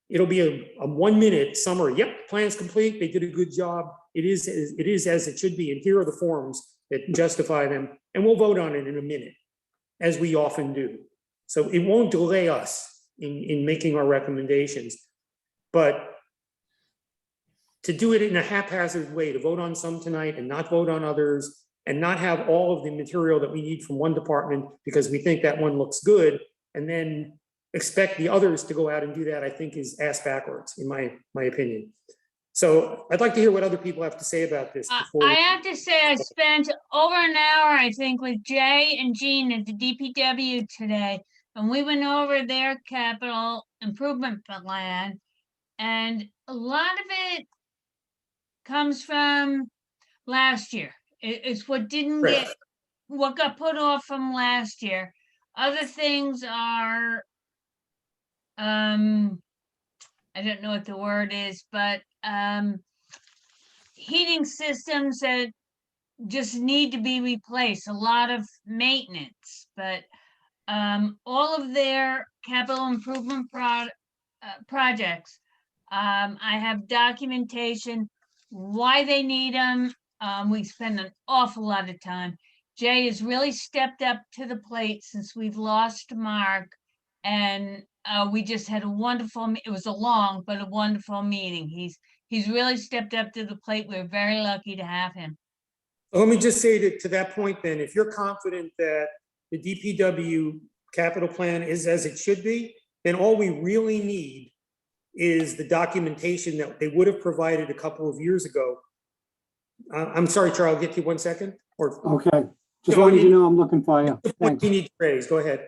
it'll be a 1 minute summary. Yep, plan's complete. They did a good job. It is as it should be. And here are the forms that justify them. And we'll vote on it in a minute, as we often do. So it won't delay us in making our recommendations. But to do it in a haphazard way, to vote on some tonight and not vote on others, and not have all of the material that we need from one department because we think that one looks good, and then expect the others to go out and do that, I think is ass backwards, in my opinion. So I'd like to hear what other people have to say about this. I have to say, I spent over an hour, I think, with Jay and Jean at the DPW today, and we went over their capital improvement plan, and a lot of it comes from last year. It's what didn't get, what got put off from last year. Other things are, I don't know what the word is, but heating systems that just need to be replaced, a lot of maintenance, but all of their capital improvement projects, I have documentation why they need them. We spend an awful lot of time. Jay has really stepped up to the plate since we've lost Mark, and we just had a wonderful, it was a long but a wonderful meeting. He's really stepped up to the plate. We're very lucky to have him. Let me just say to that point then, if you're confident that the DPW capital plan is as it should be, then all we really need is the documentation that they would have provided a couple of years ago. I'm sorry, Charles, I'll get you 1 second. Okay, just wanted you to know I'm looking for you. Thanks. You need to raise, go ahead.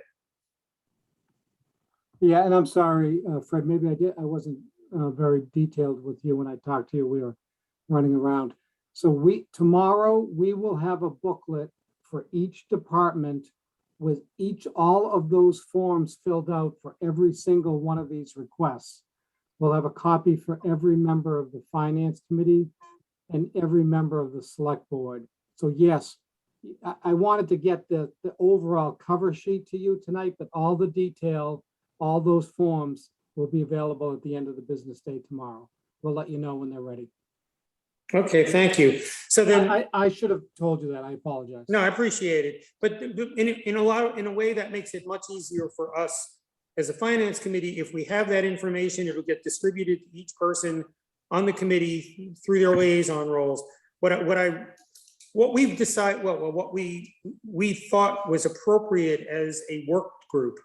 Yeah, and I'm sorry, Fred, maybe I wasn't very detailed with you when I talked to you. We were running around. So tomorrow we will have a booklet for each department with all of those forms filled out for every single one of these requests. We'll have a copy for every member of the finance committee and every member of the select board. So yes, I wanted to get the overall cover sheet to you tonight, but all the detail, all those forms will be available at the end of the business day tomorrow. We'll let you know when they're ready. Okay, thank you. So then I should have told you that. I apologize. no, I appreciate it. But in a way that makes it much easier for us as a finance committee. If we have that information, it'll get distributed to each person on the committee through their liaison roles. What we've decided, what we thought was appropriate as a work group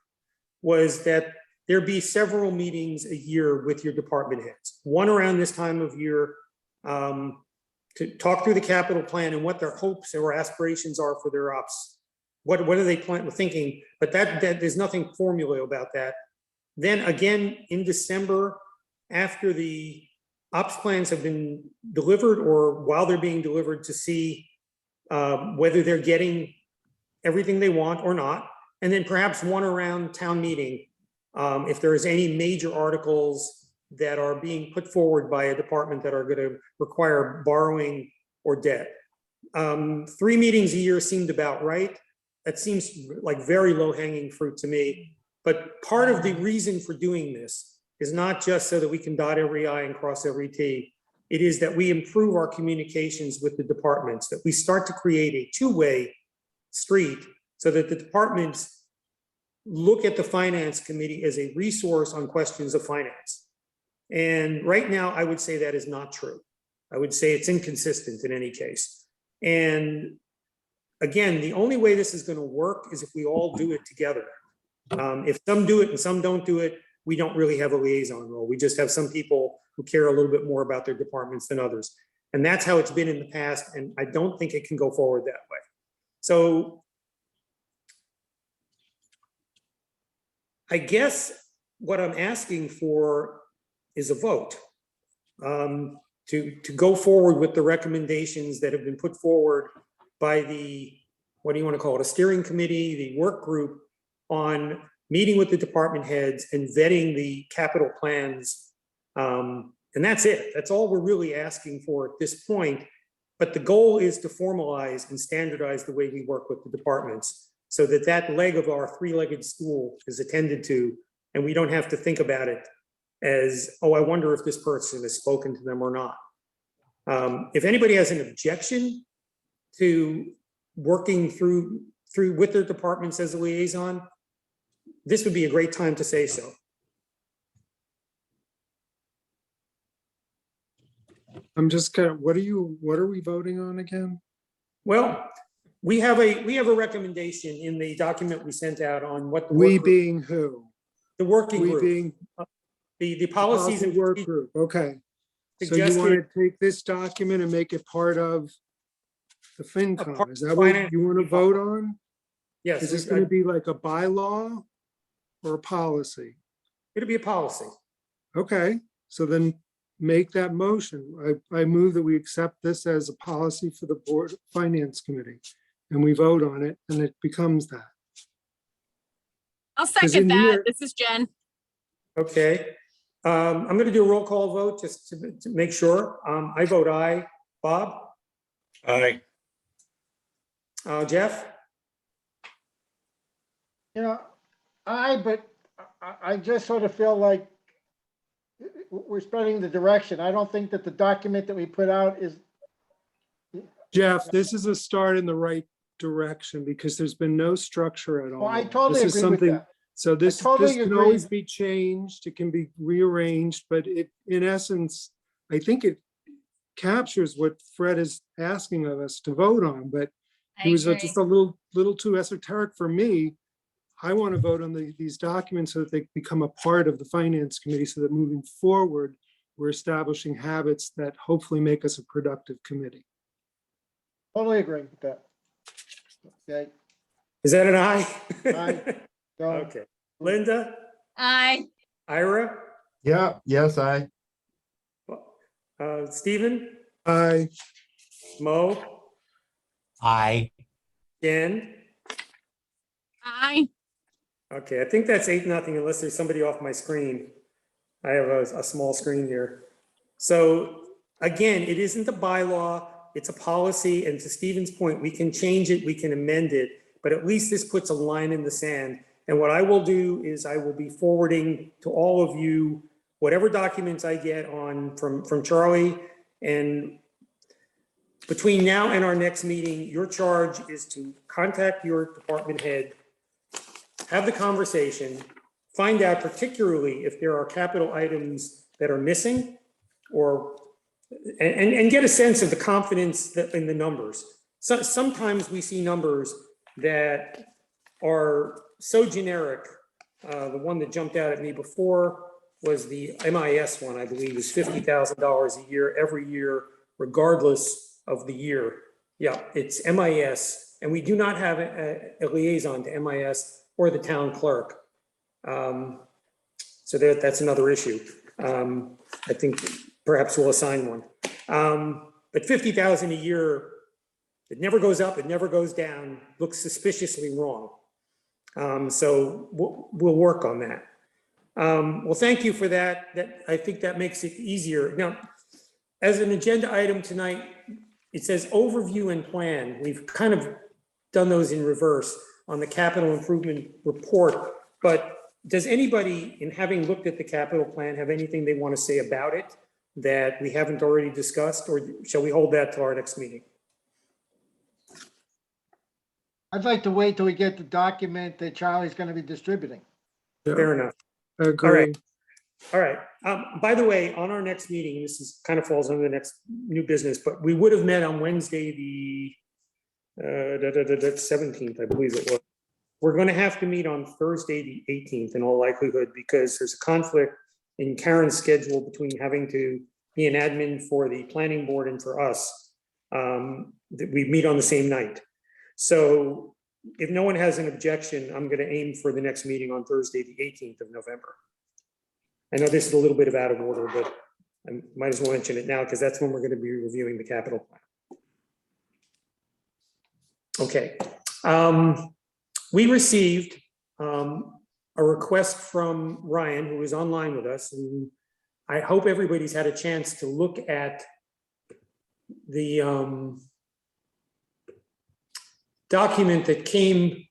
was that there be several meetings a year with your department heads. One around this time of year, to talk through the capital plan and what their hopes or aspirations are for their ops. What are they thinking? But that there's nothing formula about that. Then again, in December, after the ops plans have been delivered or while they're being delivered, to see whether they're getting everything they want or not. And then perhaps one around town meeting, if there is any major articles that are being put forward by a department that are going to require borrowing or debt. 3 meetings a year seemed about right. That seems like very low hanging fruit to me. But part of the reason for doing this is not just so that we can dot every I and cross every T. It is that we improve our communications with the departments, that we start to create a two-way street so that the departments look at the finance committee as a resource on questions of finance. And right now, I would say that is not true. I would say it's inconsistent in any case. And again, the only way this is going to work is if we all do it together. If some do it and some don't do it, we don't really have a liaison role. We just have some people who care a little bit more about their departments than others. And that's how it's been in the past. And I don't think it can go forward that way. So I guess what I'm asking for is a vote to go forward with the recommendations that have been put forward by the, what do you want to call it, a steering committee, the work group, on meeting with the department heads and vetting the capital plans. And that's it. That's all we're really asking for at this point. But the goal is to formalize and standardize the way we work with the departments so that that leg of our three-legged stool is attended to, and we don't have to think about it as, oh, I wonder if this person has spoken to them or not. If anybody has an objection to working through with their departments as a liaison, this would be a great time to say so. I'm just kind of, what are we voting on again? Well, we have a recommendation in the document we sent out on what the We work group- being who? the working We group, being the policies policy and work group, okay. So you want suggested to take this document and make it part of the FinCom? part Is that what finance- you want to vote on? yes, Is this going to be like a bylaw or a policy? it'll be a policy. Okay, so then make that motion. I move that we accept this as a policy for the Board Finance Committee. And we vote on it and it becomes that. I'll 'Cause in second that. here- This is Jen. Okay. I'm going to do a roll call vote just to make sure. I vote aye. Bob? Aye. Jeff? but I just sort of feel like we're spreading the direction. I don't think that the document that we put out is, Jeff, this is a start in the right direction because there's been no structure at all. well, I totally This is agree with something. that. So this totally can agree. always be changed, it can be rearranged, but it, in essence, I think it captures what Fred is asking of us to vote on, but I it was agree. just a little too esoteric for me. I want to vote on these documents so that they become a part of the Finance Committee, so that moving forward, we're establishing habits that hopefully make us a productive committee. Totally agree with that. Okay, Is that an aye? Aye. so, Okay. Linda? Aye. Ira? Yeah, yes, I. Stephen? Aye. Mo? Aye. Jen? Aye. Okay, I think that's 8-0 unless there's somebody off my screen. I have a small screen here. So again, it isn't a bylaw, it's a policy. And to Stephen's point, we can change it, we can amend it, but at least this puts a line in the sand. And what I will do is I will be forwarding to all of you whatever documents I get on from Charlie. And between now and our next meeting, your charge is to contact your department head, have the conversation, find out particularly if there are capital items that are missing, or and get a sense of the confidence in the numbers. So sometimes we see numbers that are so generic. The one that jumped out at me before was the MIS one, I believe, is $50,000 a year every year regardless of the year. Yeah, it's MIS, and we do not have a liaison to MIS or the town clerk. So that's another issue. I think perhaps we'll assign one. But 50,000 a year, it never goes up, it never goes down, looks suspiciously wrong. So we'll work on that. Well, thank you for that. I think that makes it easier. Now, as an agenda item tonight, it says overview and plan. We've kind of done those in reverse on the capital improvement report, but does anybody, in having looked at the capital plan, have anything they want to say about it that we haven't already discussed, or shall we hold that to our next meeting? I'd like to wait till we get the document that Charlie's going to be distributing. Fair enough. I agree. All right. By the way, on our next meeting, this is kind of falls under the next new business, but we would have met on Wednesday, the 17th, I believe it was. We're going to have to meet on Thursday, the 18th, in all likelihood, because there's a conflict in Karen's schedule between having to be an admin for the planning board and for us. That we meet on the same night. So if no one has an objection, I'm going to aim for the next meeting on Thursday, the 18th of November. I know this is a little bit of out of order, but I might as well mention it now because that's when we're going to be reviewing the capital plan. Okay. We received a request from Ryan, who is online with us, and I hope everybody's had a chance to look at the document that came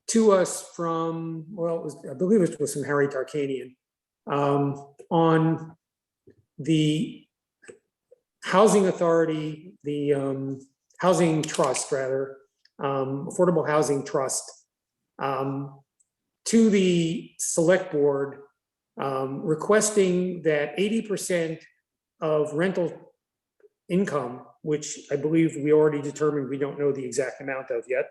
to us from, well, I believe it was from Harry Tarkanian, on the housing authority, the housing trust, rather, affordable housing trust, to the select board, requesting that 80% of rental income, which I believe we already determined we don't know the exact amount of yet,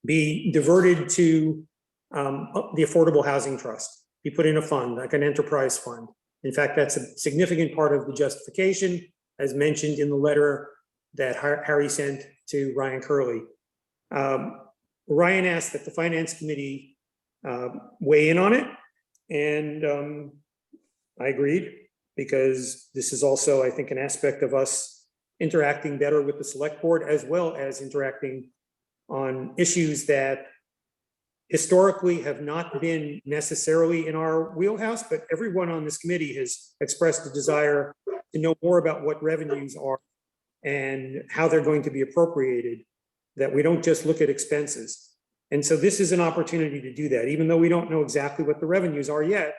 be diverted to the Affordable Housing Trust, be put in a fund, like an enterprise fund. In fact, that's a significant part of the justification, as mentioned in the letter that Harry sent to Ryan Curley. Ryan asked that the Finance Committee weigh in on it, and I agreed, because this is also, I think, an aspect of us interacting better with the select board, as well as interacting on issues that historically have not been necessarily in our wheelhouse, but everyone on this committee has expressed a desire to know more about what revenues are and how they're going to be appropriated, that we don't just look at expenses. And so this is an opportunity to do that, even though we don't know exactly what the revenues are yet.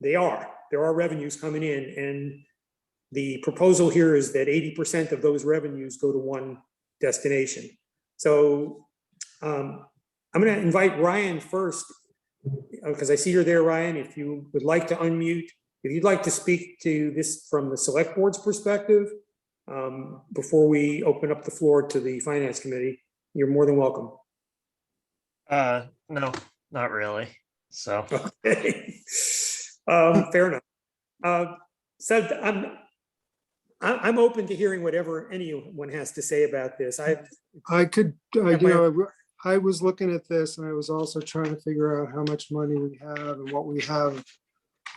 There are revenues coming in, and the proposal here is that 80% of those revenues go to one destination. So I'm going to invite Ryan first, because I see you're there, Ryan. If you would like to unmute, if you'd like to speak to this from the select board's perspective, before we open up the floor to the Finance Committee, you're more than welcome. No, not really. So Okay. Fair enough. So I'm open to hearing whatever anyone has to say about this. I could, I was looking at this and I was also trying to figure out how much money we have and what we have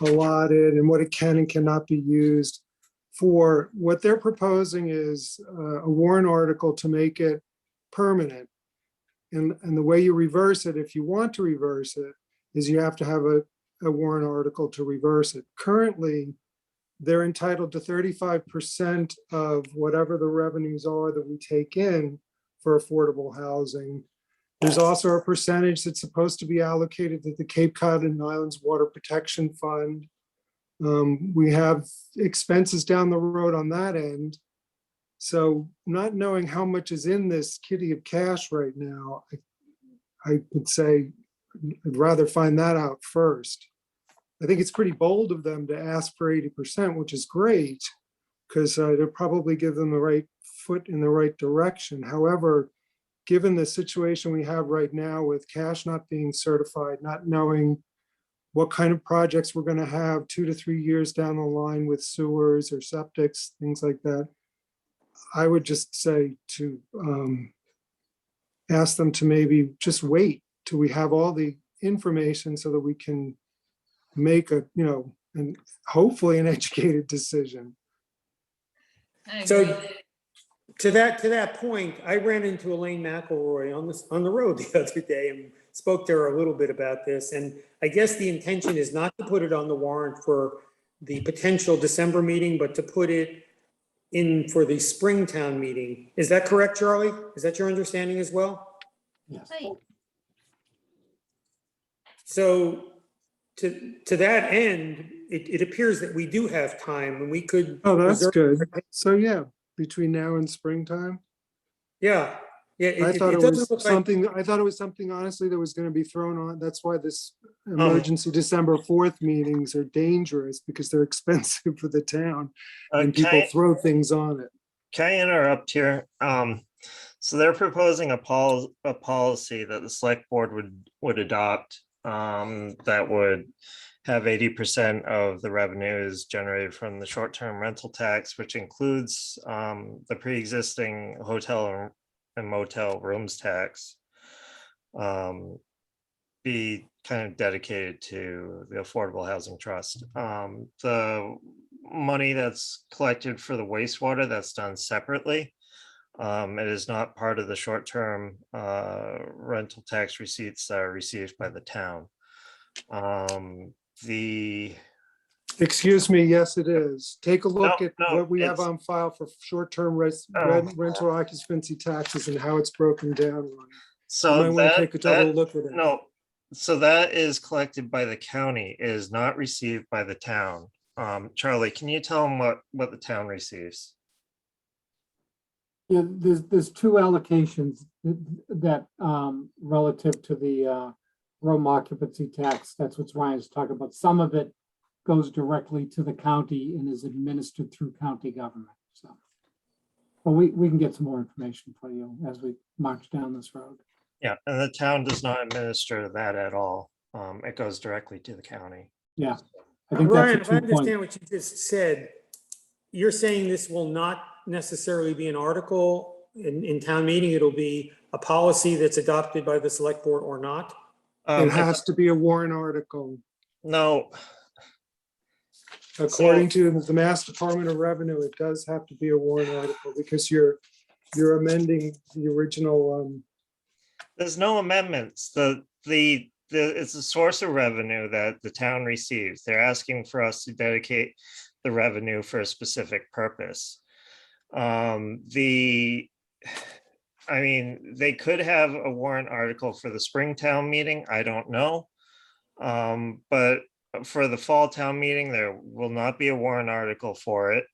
allotted and what it can and cannot be used for. What they're proposing is a warrant article to make it permanent. And the way you reverse it, if you want to reverse it, is you have to have a warrant article to reverse it. Currently, they're entitled to 35% of whatever the revenues are that we take in for affordable housing. There's also a percentage that's supposed to be allocated to the Cape Cod and Islands Water Protection Fund. We have expenses down the road on that end. So not knowing how much is in this kitty of cash right now, I would say I'd rather find that out first. I think it's pretty bold of them to ask for 80%, which is great, because it'll probably give them the right foot in the right direction. However, given the situation we have right now with cash not being certified, not knowing what kind of projects we're gonna have 2 to 3 years down the line with sewers or septics, things like that. I would just say to ask them to maybe just wait till we have all the information so that we can make a, and hopefully an educated decision. I So agree. to that point, I ran into Elaine McElroy on the road the other day and spoke to her a little bit about this. And I guess the intention is not to put it on the warrant for the potential December meeting, but to put it in for the Springtown meeting. Is that correct, Charlie? Is that your understanding as well? Yes. Right. So to that end, it appears that we do have time and we could. Oh, that's reserve- good. So yeah, between now and springtime. Yeah, yeah. I thought it doesn't was look like- something, I thought it was something honestly that was gonna be thrown on. That's why this emergency December 4th meetings are dangerous because they're expensive for the town and people throw things on it. Can I interrupt here? So they're proposing a policy that the select board would adopt, that would have 80% of the revenues generated from the short-term rental tax, which includes the pre-existing hotel and motel rooms tax, be kind of dedicated to the Affordable Housing Trust. The money that's collected for the wastewater, that's done separately. It is not part of the short-term rental tax receipts that are received by the town. Excuse me, yes, it is. Take a look No, at no, what we have it's- on file for short-term Oh. rental occupancy taxes and how it's broken down. You So might want to take a double that, look at it. no, so that is collected by the county, it is not received by the town. Charlie, can you tell them what the town receives? Yeah, there's two allocations that relative to the room occupancy tax. That's what Ryan's talking about. Some of it goes directly to the county and is administered through county government. So, but we can get some more information for you as we march down this road. Yeah, and the town does not administer that at all. It goes directly to the county. Yeah, I think Ryan, that's if I a 2 point. understand what you just said, you're saying this will not necessarily be an article in town meeting. It'll be a policy that's adopted by the select board or not? It has to be a warrant article. No, According to the Mass Department of Revenue, it does have to be a warrant article because you're amending the original. there's no amendments. It's a source of revenue that the town receives. They're asking for us to dedicate the revenue for a specific purpose. I mean, they could have a warrant article for the Springtown meeting. I don't know. But for the fall town meeting, there will not be a warrant article for it.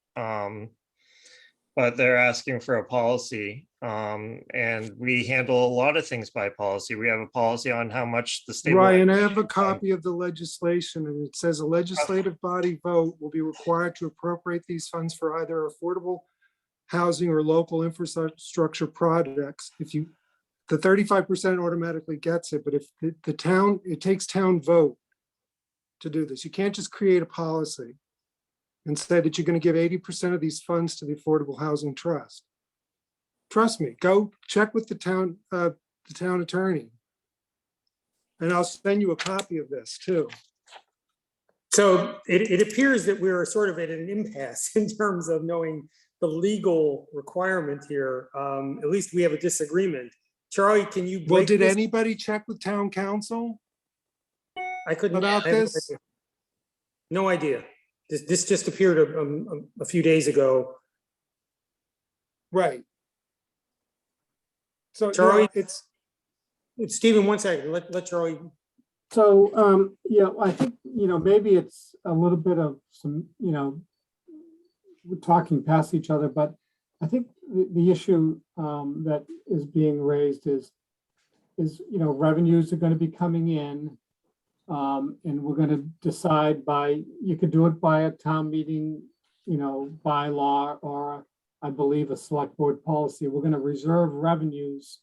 But they're asking for a policy. And we handle a lot of things by policy. We have a policy on how much the state. Ryan, I have a copy of the legislation and it says a legislative body vote will be required to appropriate these funds for either affordable housing or local infrastructure projects. The 35% automatically gets it, but if the town, it takes town vote to do this. You can't just create a policy and say that you're going to give 80% of these funds to the Affordable Housing Trust. Trust me, go check with the town attorney. And I'll send you a copy of this too. So it appears that we're sort of at an impasse in terms of knowing the legal requirement here. At least we have a disagreement. Charlie, can you? Well, break did this? anybody check with town council? I couldn't. about I have no this? idea. No idea. This just appeared a few days ago. Right. So Charlie? it's, Stephen, one second. Let Charlie. So, yeah, I think, maybe it's a little bit of some, we're talking past each other, but I think the issue that is being raised is, revenues are going to be coming in. And we're going to decide you could do it by a town meeting, bylaw, or I believe a select board policy. We're going to reserve revenues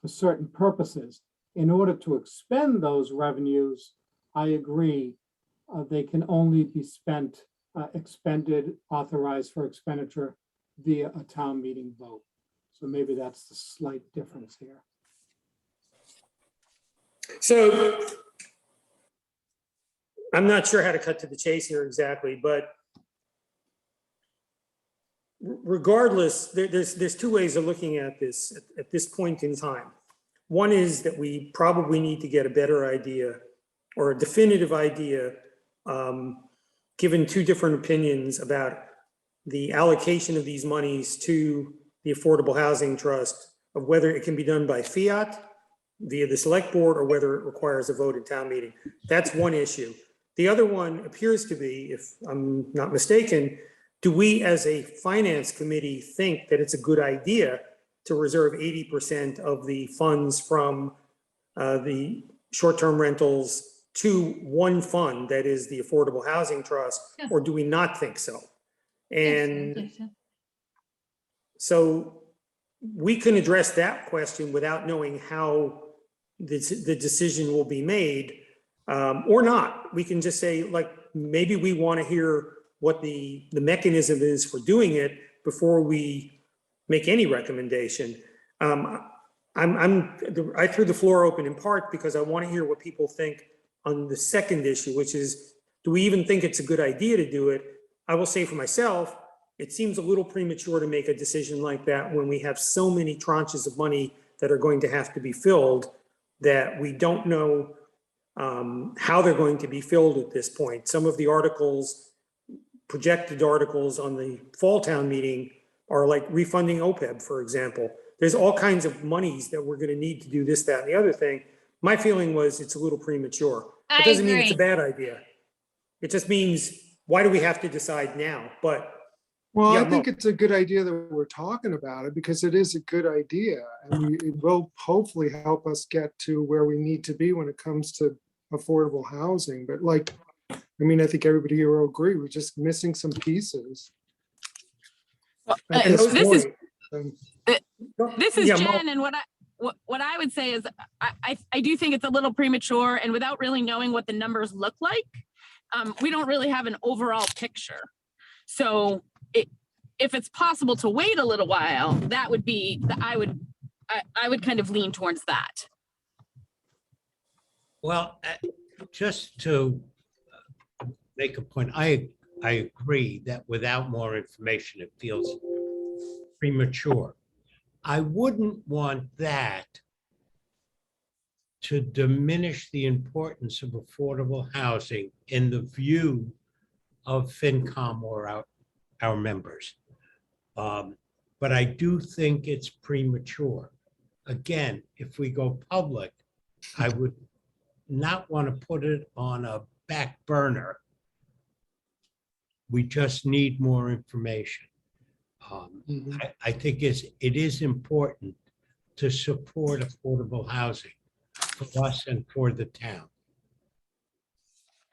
for certain purposes. In order to expend those revenues, I agree. They can only be spent, expended, authorized for expenditure via a town meeting vote. So maybe that's the slight difference here. So I'm not sure how to cut to the chase here exactly, but regardless, there's two ways of looking at this at this point in time. One is that we probably need to get a better idea or a definitive idea, given two different opinions about the allocation of these monies to the Affordable Housing Trust, of whether it can be done by fiat via the select board or whether it requires a vote at town meeting. That's one issue. The other one appears to be, if I'm not mistaken, do we as a finance committee think that it's a good idea to reserve 80% of the funds from the short-term rentals to one fund, that is the Affordable Housing Trust, Yeah. or do we not think so? Yes, I And think so. so we can address that question without knowing how the decision will be made, or not. We can just say, like, maybe we want to hear what the mechanism is for doing it before we make any recommendation. I threw the floor open in part because I want to hear what people think on the second issue, which is, do we even think it's a good idea to do it? I will say for myself, it seems a little premature to make a decision like that when we have so many tranches of money that are going to have to be filled that we don't know how they're going to be filled at this point. Some of the articles, projected articles on the fall town meeting are like refunding OPEB, for example. There's all kinds of monies that we're going to need to do this, that, and the other thing. My feeling was it's a little premature. I It doesn't mean it's a agree. bad idea. It just means, why do we have to decide now? But Well, Yeah, I think Mo. it's a good idea that we're talking about it because it is a good idea. And it will hopefully help us get to where we need to be when it comes to affordable housing. But like, I mean, I think everybody here will agree, we're just missing some pieces. Well, At and this those this is point. this is Yeah, Mo. Jen, and what I would say is I do think it's a little premature, and without really knowing what the numbers look like, we don't really have an overall picture. So if it's possible to wait a little while, that would be I would kind of lean towards that. Well, just to make a point, I agree that without more information, it feels premature. I wouldn't want that to diminish the importance of affordable housing in the view of FinCom or our members. But I do think it's premature. Again, if we go public, I would not want to put it on a back burner. We just need more information. I think it is important to support affordable housing for us and for the town.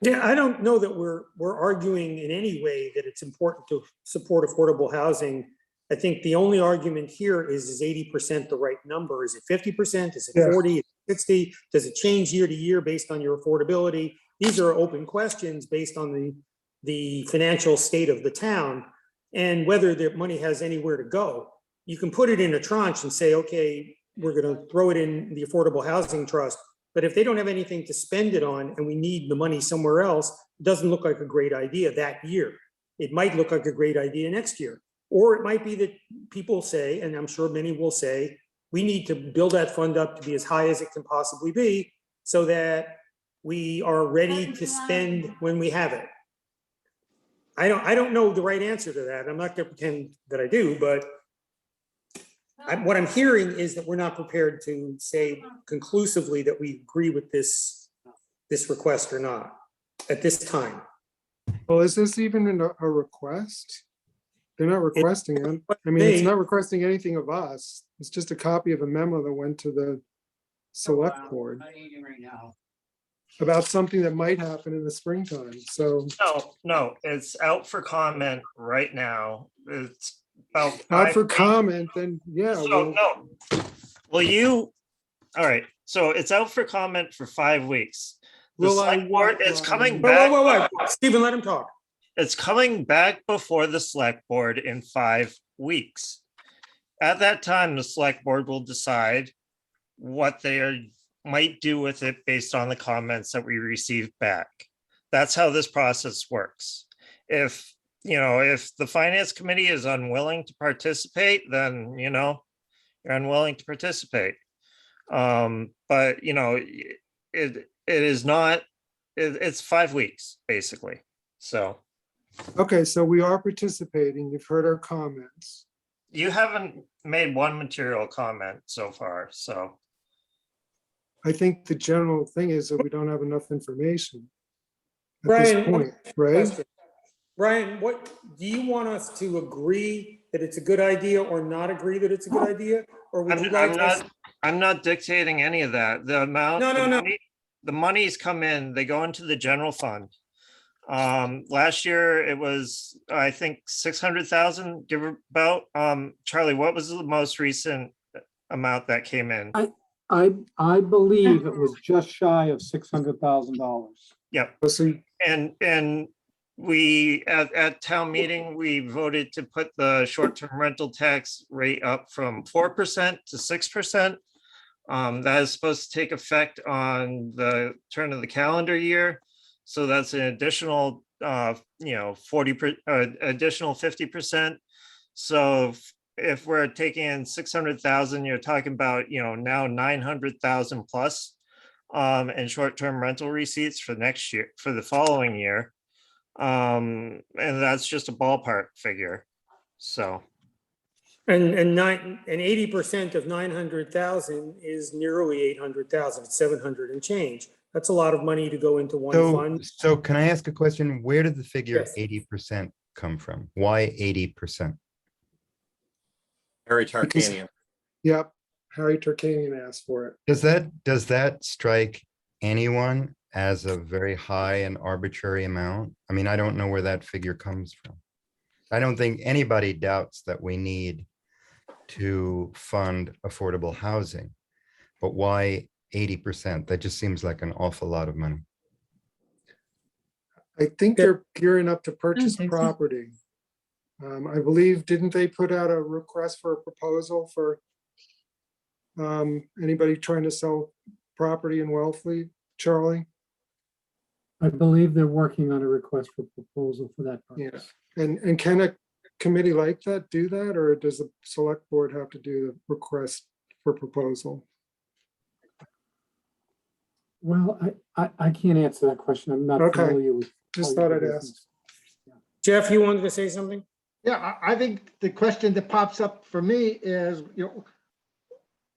Yeah, I don't know that we're arguing in any way that it's important to support affordable housing. I think the only argument here is 80% the right number? Is it 50%? Is it Yes. 40? Is it 60? Does it change year to year based on your affordability? These are open questions based on the financial state of the town and whether the money has anywhere to go. You can put it in a tranche and say, okay, we're going to throw it in the Affordable Housing Trust. But if they don't have anything to spend it on and we need the money somewhere else, it doesn't look like a great idea that year. It might look like a great idea next year. Or it might be that people say, and I'm sure many will say, we need to build that fund up to be as high as it can possibly be so that we are ready to spend when we have it. I don't know the right answer to that. I'm not going to pretend that I do, but what I'm hearing is that we're not prepared to say conclusively that we agree with this request or not at this time. Well, is this even a request? They're not requesting it. I mean, it's not requesting anything of us. It's just a copy of a memo that went to the select board about something that might happen in the springtime. So No, it's out for comment right now. It's about out for 5 comment, then yeah. So, no. Will you, all right, so it's out for comment for 5 weeks. The Will I select board, what, it's Robin? coming Wait, back. wait, wait, Stephen, let him talk. It's coming back before the select board in 5 weeks. At that time, the select board will decide what might do with it based on the comments that we received back. That's how this process works. If the finance committee is unwilling to participate, then, you're unwilling to participate. But, it is not, it's 5 weeks, basically. So Okay, so we are participating. You've heard our comments. you haven't made one material comment so far, so. I think the general thing is that we don't have enough information at this Brian, point, right? question. Brian, what, do you want us to agree that it's a good idea or not agree that it's a good idea? Or would you like us? I'm not dictating any of that. The amount. No, no, no. The monies come in, they go into the general fund. Last year it was, I think, 600,000, give or about. Charlie, what was the most recent amount that came in? I believe it was just shy of $600,000. Yep. So And we, at town meeting, we voted to put the short-term rental tax rate up from 4% to 6%. That is supposed to take effect on the turn of the calendar year. So that's an additional, 50%. So if we're taking in 600,000, you're talking about, now 900,000 plus in short-term rental receipts for next year, for the following year. And that's just a ballpark figure. So. And 80% of 900,000 is nearly 800,000, it's 700 and change. That's a lot of money to go into one fund. So can I ask a question? Where did the figure Yes. 80% come from? Why 80%? Harry Tarkanian. Yep, Harry Turkanian asked for it. Does that strike anyone as a very high and arbitrary amount? I mean, I don't know where that figure comes from. I don't think anybody doubts that we need to fund affordable housing, but why 80%? That just seems like an awful lot of money. I think they're gearing up to purchase property. I believe, didn't they put out a request for a proposal for anybody trying to sell property in Wellfleet, Charlie? I believe they're working on a request for proposal for that purpose. Yeah, and can a committee like that do that, or does the select board have to do the request for proposal? Well, I can't answer that question. I'm not Okay. familiar with. Just how thought the I'd ask. business- Jeff, you wanted to say something? Yeah, I think the question that pops up for me is,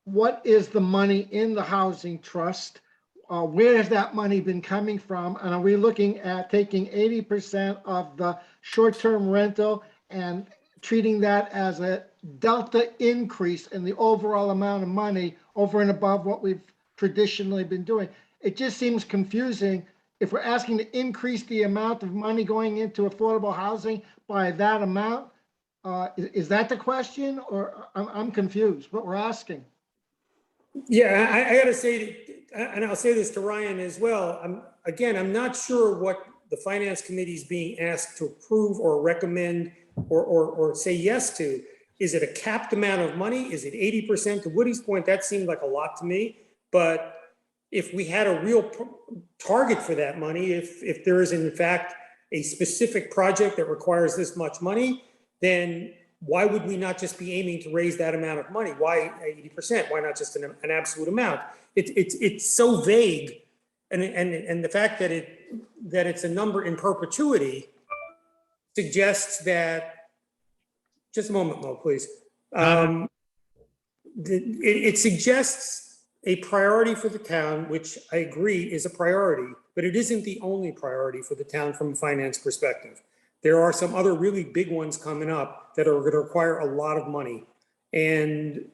what is the money in the housing trust? Where has that money been coming from? And are we looking at taking 80% of the short-term rental and treating that as a delta increase in the overall amount of money over and above what we've traditionally been doing? It just seems confusing. If we're asking to increase the amount of money going into affordable housing by that amount, is that the question? Or I'm confused what we're asking. Yeah, I gotta say, and I'll say this to Ryan as well. I'm not sure what the finance committee is being asked to approve or recommend or say yes to. Is it a capped amount of money? Is it 80%? To Woody's point, that seemed like a lot to me. But if we had a real target for that money, if there is in fact a specific project that requires this much money, then why would we not just be aiming to raise that amount of money? Why 80%? Why not just an absolute amount? It's so vague, and the fact that it's a number in perpetuity suggests that. Just a moment, Mo, please. It suggests a priority for the town, which I agree is a priority, but it isn't the only priority for the town from a finance perspective. There are some other really big ones coming up that are going to require a lot of money. And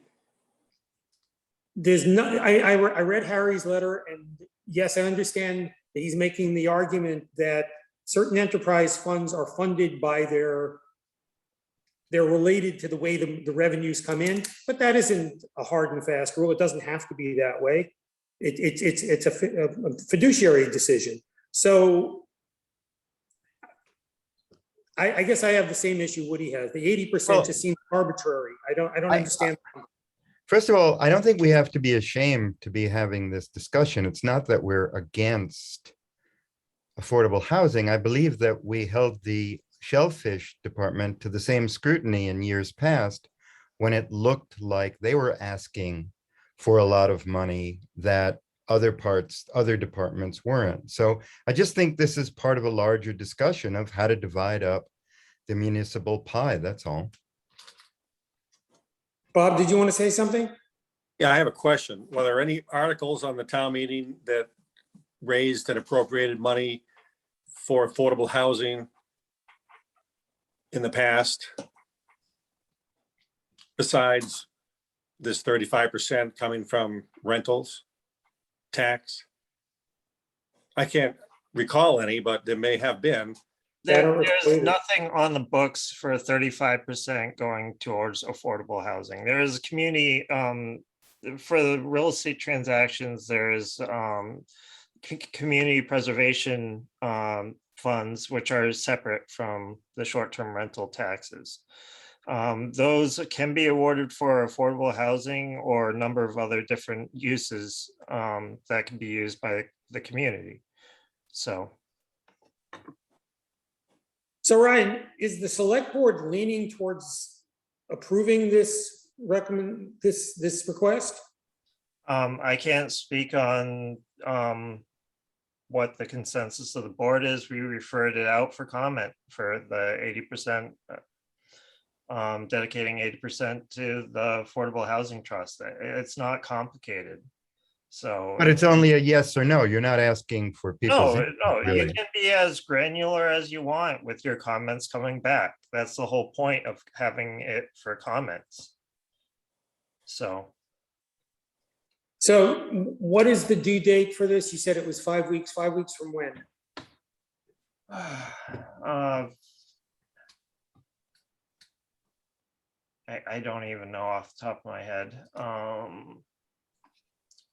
there's no, I read Harry's letter, and yes, I understand that he's making the argument that certain enterprise funds are funded by they're related to the way the revenues come in, but that isn't a hard and fast rule. It doesn't have to be that way. It's a fiduciary decision. So I guess I have the same issue Woody has. The 80% just seems arbitrary. I don't understand. First of all, I don't think we have to be ashamed to be having this discussion. It's not that we're against affordable housing. I believe that we held the Shellfish Department to the same scrutiny in years past when it looked like they were asking for a lot of money that other departments weren't. So I just think this is part of a larger discussion of how to divide up the municipal pie. That's all. Bob, did you want to say something? Yeah, I have a question. Were there any articles on the town meeting that raised and appropriated money for affordable housing in the past? Besides this 35% coming from rentals tax? I can't recall any, but there may have been. There's nothing on the books for 35% going towards affordable housing. There is community, for the real estate transactions, there is community preservation funds, which are separate from the short-term rental taxes. Those can be awarded for affordable housing or a number of other different uses that can be used by the community. So Ryan, is the select board leaning towards approving this this request? I can't speak on what the consensus of the board is. We referred it out for comment for the 80%, dedicating 80% to the Affordable Housing Trust. It's not complicated. So, But it's only a yes or no. You're not asking for people's. no, you really. can be as granular as you want with your comments coming back. That's the whole point of having it for comments. So what is the due date for this? You said it was 5 weeks. 5 weeks from when? I don't even know off the top of my head.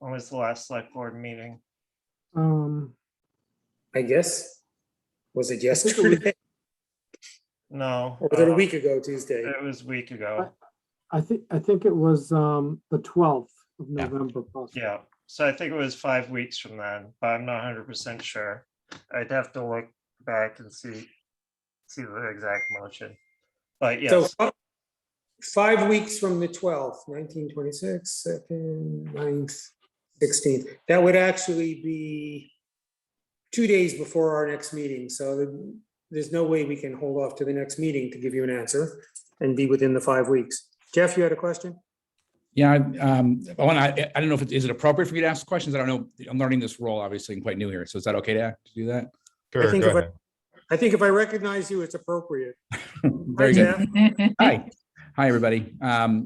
When was the last select board meeting? I guess. Was it think it was- yesterday? No. Or was it a week ago, Tuesday? It was a week ago. I think it was the 12th of November. Possibly. Yeah. So I think it was 5 weeks from then, but I'm not 100% sure. I'd have to look back and see the exact motion. But yes. So 5 weeks from the 12th, 1926, 2nd, 9th, 16th. That would actually be 2 days before our next meeting. So there's no way we can hold off to the next meeting to give you an answer and be within the 5 weeks. Jeff, you had a question? Yeah, I don't know if is it appropriate for me to ask questions? I don't know. I'm learning this role, obviously, and quite new here. So is that okay to do that? Sure, think go if I- ahead. I think if I recognize you, it's appropriate. Very Hi, good. Jeff. Hi. Hi, everybody. Hi.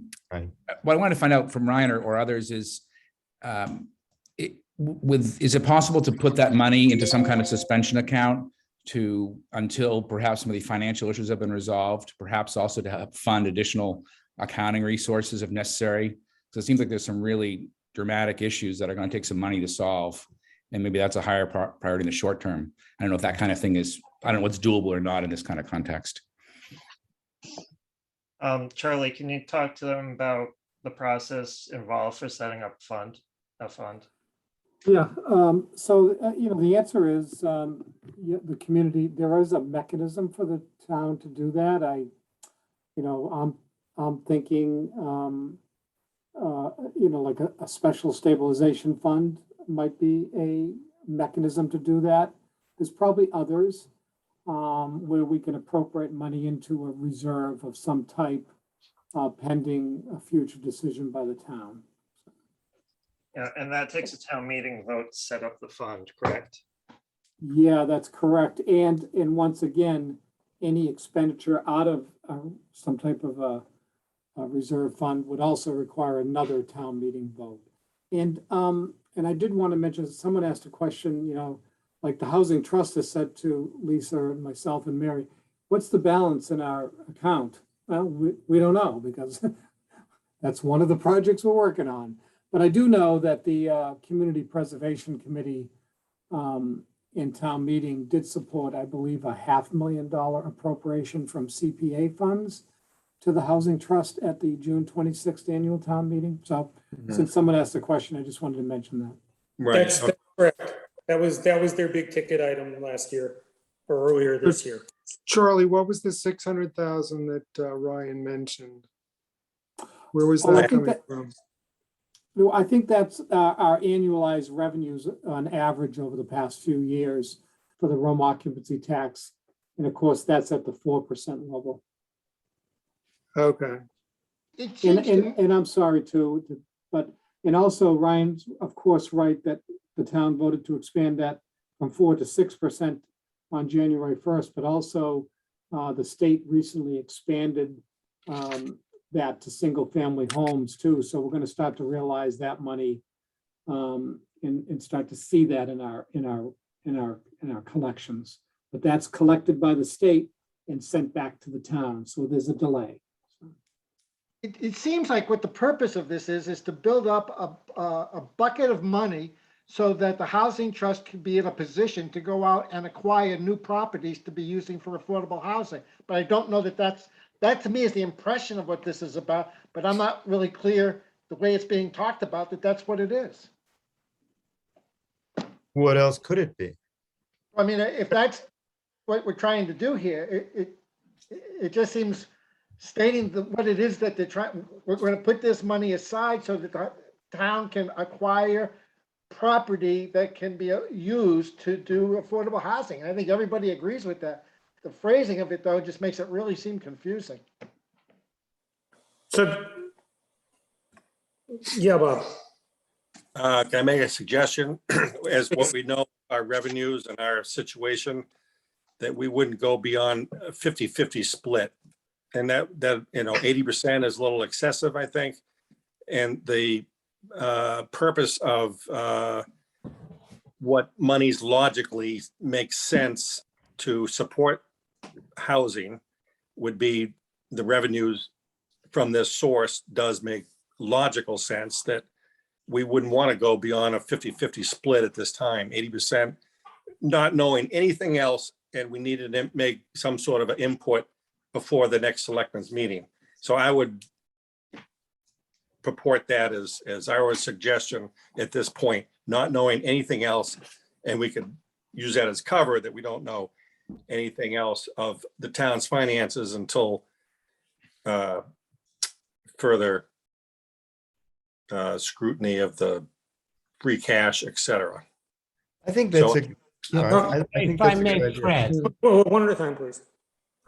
What I wanted to find out from Ryan or others is, is it possible to put that money into some kind of suspension account until perhaps some of the financial issues have been resolved, perhaps also to help fund additional accounting resources if necessary? So it seems like there's some really dramatic issues that are going to take some money to solve. And maybe that's a higher priority in the short term. I don't know if that kind of thing is, I don't know what's doable or not in this kind of context. Charlie, can you talk to them about the process involved for setting up a fund? Yeah, so, the answer is, the community, there is a mechanism for the town to do that. I'm thinking, like a special stabilization fund might be a mechanism to do that. There's probably others where we can appropriate money into a reserve of some type pending a future decision by the town. Yeah, and that takes a town meeting vote to set up the fund, correct? Yeah, that's correct. And once again, any expenditure out of some type of a reserve fund would also require another town meeting vote. And I did want to mention, someone asked a question, like the Housing Trust has said to Lisa and myself and Mary, what's the balance in our account? Well, we don't know because that's one of the projects we're working on. But I do know that the Community Preservation Committee in town meeting did support, I believe, a $500,000 appropriation from CPA funds to the Housing Trust at the June 26th annual town meeting. So since someone asked the question, I just wanted to mention that. Right. That's correct. That was their big ticket item last year or earlier this year. Charlie, what was the 600,000 that Ryan mentioned? Where was Oh, I that think coming that- from? No, I think that's our annualized revenues on average over the past few years for the room occupancy tax. And of course, that's at the 4% level. Okay. It seems to, And I'm sorry too, but, and also Ryan's of course right that the town voted to expand that from 4 to 6% on January 1st, but also the state recently expanded that to single family homes too. So we're going to start to realize that money and start to see that in our collections. But that's collected by the state and sent back to the town. So there's a delay. it seems like what the purpose of this is to build up a bucket of money so that the housing trust can be in a position to go out and acquire new properties to be using for affordable housing. But I don't know that that to me is the impression of what this is about, but I'm not really clear the way it's being talked about that that's what it is. What else could it be? I mean, if that's what we're trying to do here, it just seems stating what it is that they're trying, we're going to put this money aside so that the town can acquire property that can be used to do affordable housing. And I think everybody agrees with that. The phrasing of it, though, just makes it really seem confusing. So, yeah, Bob. Can I make a suggestion? As what we know, our revenues and our situation, that we wouldn't go beyond a 50-50 split. And that, 80% is a little excessive, I think. And the purpose of what monies logically makes sense to support housing would be the revenues from this source does make logical sense that we wouldn't want to go beyond a 50-50 split at this time, 80%, not knowing anything else. And we needed to make some sort of an input before the next selectmen's meeting. So I would purport that as our suggestion at this point, not knowing anything else. And we could use that as cover that we don't know anything else of the town's finances until further scrutiny of the free cash, et cetera. I think that's So- I think If I that's a may, good idea. Fred, Well, one at a time, please.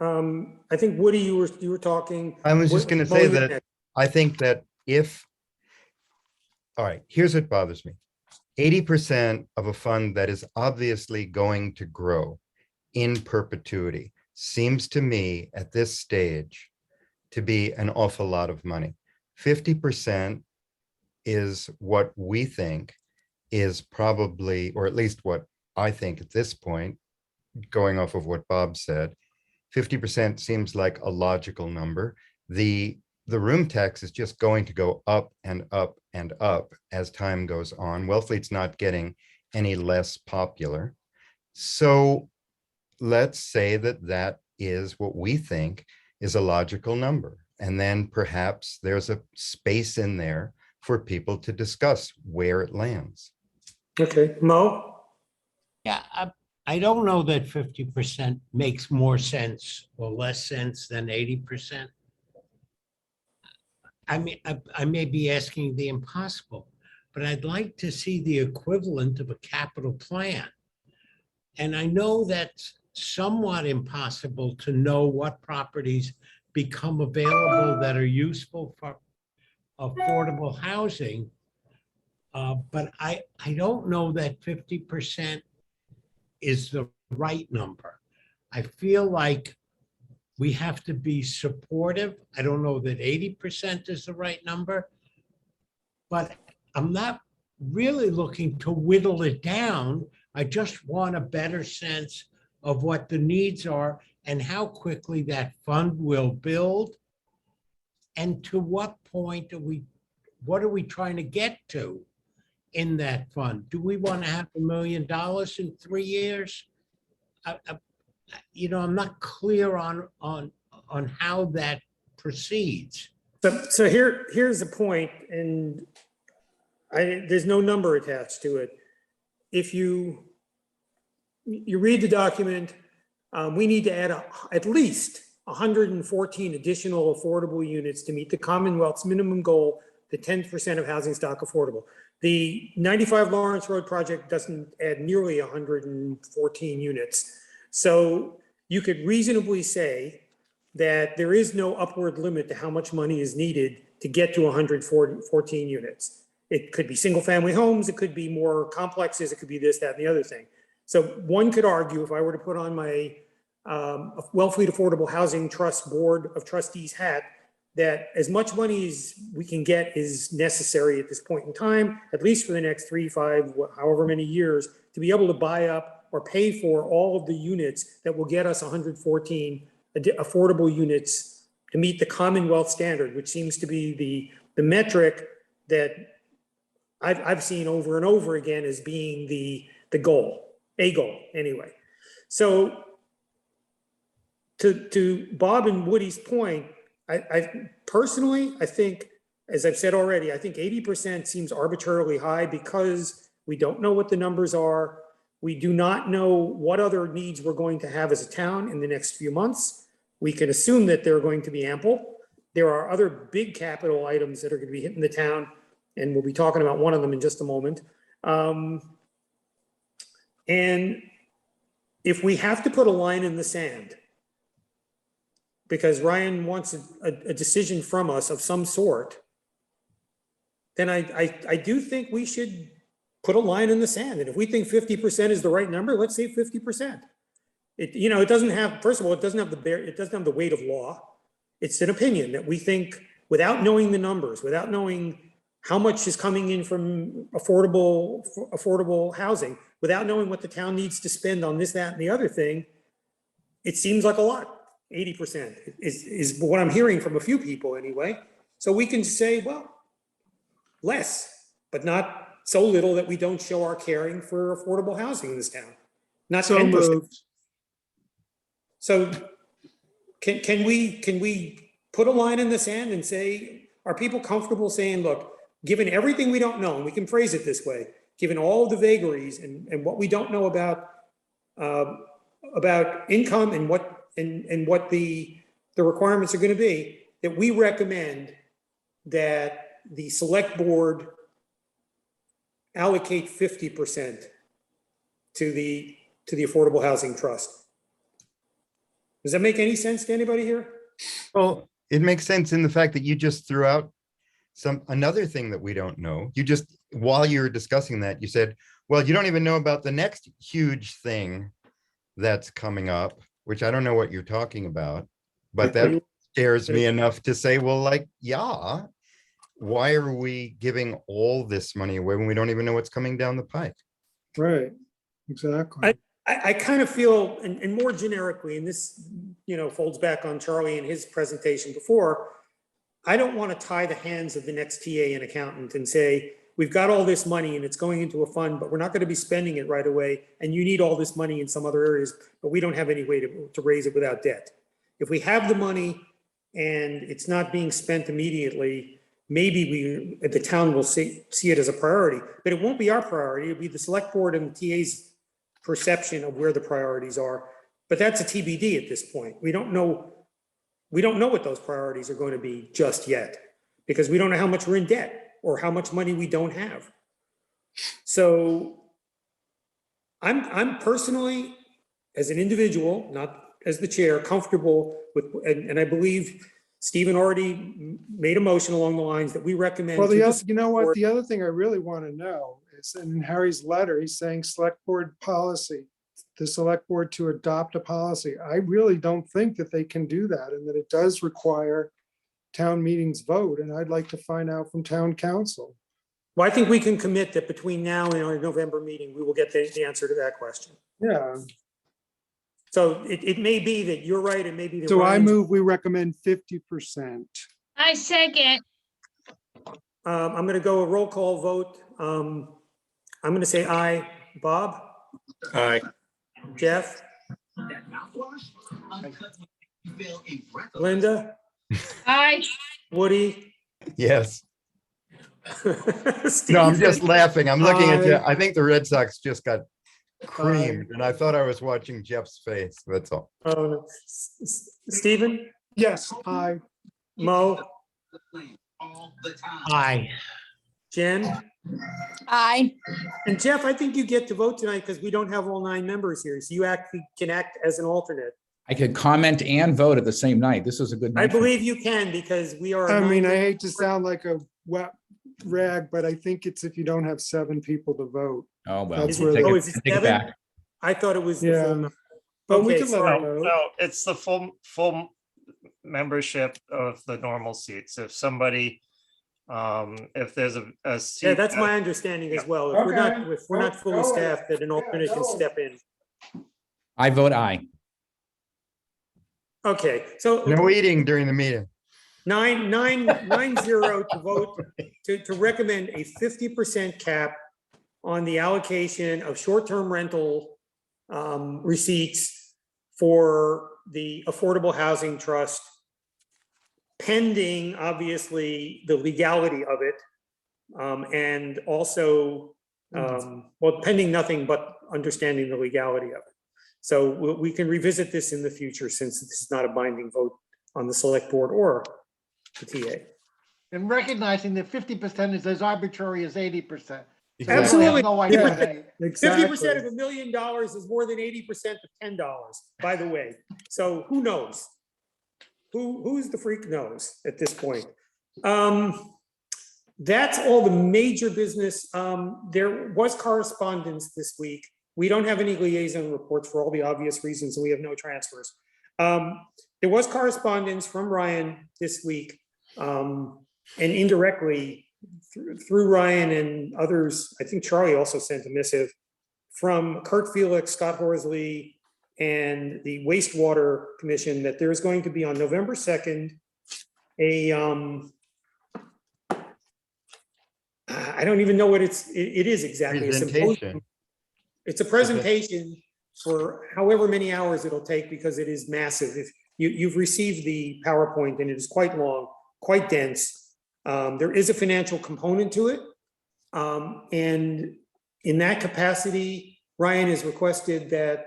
I think Woody, you were talking. I was just Mo, going to say you're that next. I think that all right, here's what bothers me. 80% of a fund that is obviously going to grow in perpetuity seems to me at this stage to be an awful lot of money. 50% is what we think is probably, or at least what I think at this point, going off of what Bob said, 50% seems like a logical number. The room tax is just going to go up and up and up as time goes on. Wellfleet's not getting any less popular. So let's say that that is what we think is a logical number. And then perhaps there's a space in there for people to discuss where it lands. Okay, Mo? yeah, I don't know that 50% makes more sense or less sense than 80%. I mean, I may be asking the impossible, but I'd like to see the equivalent of a capital plan. And I know that's somewhat impossible to know what properties become available that are useful for affordable housing. But I don't know that 50% is the right number. I feel like we have to be supportive. I don't know that 80% is the right number, but I'm not really looking to whittle it down. I just want a better sense of what the needs are and how quickly that fund will build. And to what point are we what are we trying to get to in that fund? Do we want to have $1 million in 3 years? I'm not clear on how that proceeds. So here's the point, and there's no number attached to it. If you read the document, we need to add at least 114 additional affordable units to meet the Commonwealth's minimum goal, the 10% of housing stock affordable. The 95 Lawrence Road project doesn't add nearly 114 units. So you could reasonably say that there is no upward limit to how much money is needed to get to 114 units. It could be single family homes, it could be more complexes, it could be this, that, and the other thing. So one could argue, if I were to put on my Wellfleet Affordable Housing Trust Board of Trustees hat, that as much money as we can get is necessary at this point in time, at least for the next 3, 5, however many years, to be able to buy up or pay for all of the units that will get us 114 affordable units to meet the Commonwealth standard, which seems to be the metric that I've seen over and over again as being the goal, a goal anyway. So to Bob and Woody's point, I personally, I think, as I've said already, I think 80% seems arbitrarily high because we don't know what the numbers are. We do not know what other needs we're going to have as a town in the next few months. We can assume that they're going to be ample. There are other big capital items that are going to be hitting the town, and we'll be talking about one of them in just a moment. And if we have to put a line in the sand, because Ryan wants a decision from us of some sort, then I do think we should put a line in the sand. And if we think 50% is the right number, let's say 50%. It doesn't have, first of all, it doesn't have the weight of law. It's an opinion that we think, without knowing the numbers, without knowing how much is coming in from affordable housing, without knowing what the town needs to spend on this, that, and the other thing, it seems like a lot. 80% is what I'm hearing from a few people anyway. So we can say, well, less, but not so little that we don't show our caring for affordable housing in this town. Not So 10%. moved. So can we put a line in the sand and say, are people comfortable saying, look, given everything we don't know, and we can phrase it this way, given all the vagaries and what we don't know about income and what the requirements are going to be, that we recommend that the select board allocate 50% to the Affordable Housing Trust. Does that make any sense to anybody here? Well, it makes sense in the fact that you just threw out another thing that we don't know. You just, while you were discussing that, you said, well, you don't even know about the next huge thing that's coming up, which I don't know what you're talking about, but that scares me enough to say, well, like, yeah, why are we giving all this money away when we don't even know what's coming down the pike? Right, exactly. I kind of feel, and more generically, and this, folds back on Charlie and his presentation before, I don't want to tie the hands of the next TA and accountant and say, we've got all this money and it's going into a fund, but we're not going to be spending it right away. And you need all this money in some other areas, but we don't have any way to raise it without debt. If we have the money and it's not being spent immediately, maybe the town will see it as a priority, but it won't be our priority. It'll be the select board and the TA's perception of where the priorities are. But that's a TBD at this point. We don't know what those priorities are going to be just yet, because we don't know how much we're in debt or how much money we don't have. So I'm personally, as an individual, not as the chair, comfortable with, and I believe Stephen already made a motion along the lines that we recommend. Well, to you know what, the other thing I really want to know is, in Harry's letter, he's saying select board policy, the select board to adopt a policy. I really don't think that they can do that, and that it does require town meetings vote, and I'd like to find out from town council. Well, I think we can commit that between now and our November meeting, we will get the answer to that question. Yeah, So it may be that you're right, it may be that so I Ryan's- move we recommend 50%. I second. I'm going to go a roll call vote. I'm going to say aye. Bob, Aye. Jeff, Linda, Aye. Woody. Yes. No, I'm Steve, just laughing. I'm looking at you. Aye. I think the Red Sox just got creamed and I thought I was watching Jeff's face. That's all. oh, no. Stephen, Yes, aye. Mo, Aye. Jen, Aye. and Jeff, I think you get to vote tonight because we don't have all 9 members here. So you actually can act as an alternate. I could comment and vote at the same night. This was a good I night. for me. believe you can because we are. I mean, I 9 hate to sound like a wet rag, but I think it's if you don't have 7 people to vote. Oh, well. That's Take where it- the- Oh, is it take it 7? back. I thought it was the Yeah. full number. But we Okay, can let sorry. it vote. No, it's the full membership of the normal seats. If somebody, if there's a seat. Yeah, that's that- my understanding as well. If we're not, Okay. if we're not fully staffed, that an alternate can step in. I vote aye. Okay, so No eating during the meeting. 9-0 to vote, to recommend a 50% cap on the allocation of short-term rental receipts for the Affordable Housing Trust, pending, obviously, the legality of it. And also, well, pending nothing but understanding the legality of it. So we can revisit this in the future since this is not a binding vote on the select board or the TA. And recognizing that 50% is as arbitrary as 80%. So Exactly. we really have Absolutely. no idea what they- 50% of $1 million is more than 80% of $10, by the way. So who knows? Who's the freak knows at this point? That's all the major business. There was correspondence this week. We don't have any liaison reports for all the obvious reasons. We have no transfers. There was correspondence from Ryan this week, and indirectly through Ryan and others. I think Charlie also sent a missive from Kurt Felix, Scott Horsley, and the Wastewater Commission that there's going to be on November 2nd a I don't even know what it is exactly. A symposium. Presentation. It's a presentation for however many hours it'll take because it is massive. If you've received the PowerPoint and it is quite long, quite dense. There is a financial component to it. And in that capacity, Ryan has requested that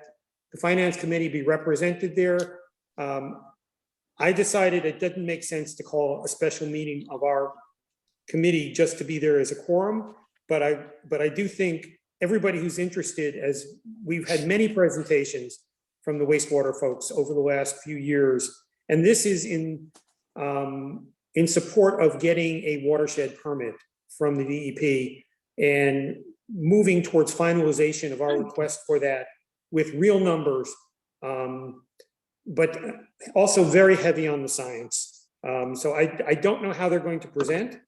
the Finance Committee be represented there. I decided it didn't make sense to call a special meeting of our committee just to be there as a quorum. But I do think everybody who's interested, as we've had many presentations from the wastewater folks over the last few years, and this is in support of getting a watershed permit from the DEP and moving towards finalization of our request for that with real numbers, but also very heavy on the science. So I don't know how they're going to present.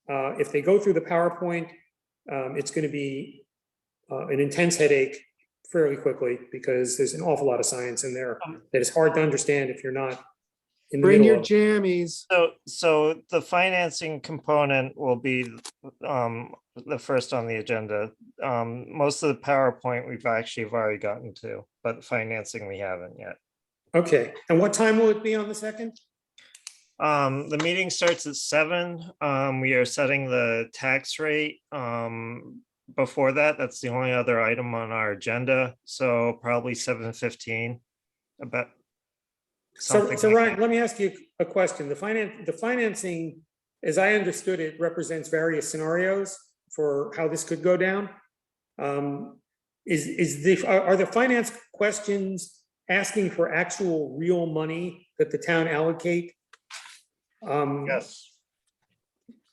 If they go through the PowerPoint, it's going to be an intense headache fairly quickly because there's an awful lot of science in there that is hard to understand if you're not in the Bring middle your of. jammies. So the financing component will be the first on the agenda. Most of the PowerPoint we've actually already gotten to, but financing we haven't yet. Okay, and what time will it be on the 2nd? The meeting starts at 7. We are setting the tax rate. Before that, that's the only other item on our agenda. So probably 7:15. About So something like Ryan, let me ask you a question. The financing, as I understood it, represents various scenarios for how this could go down. Are the finance questions asking for actual real money that the town allocate? Yes.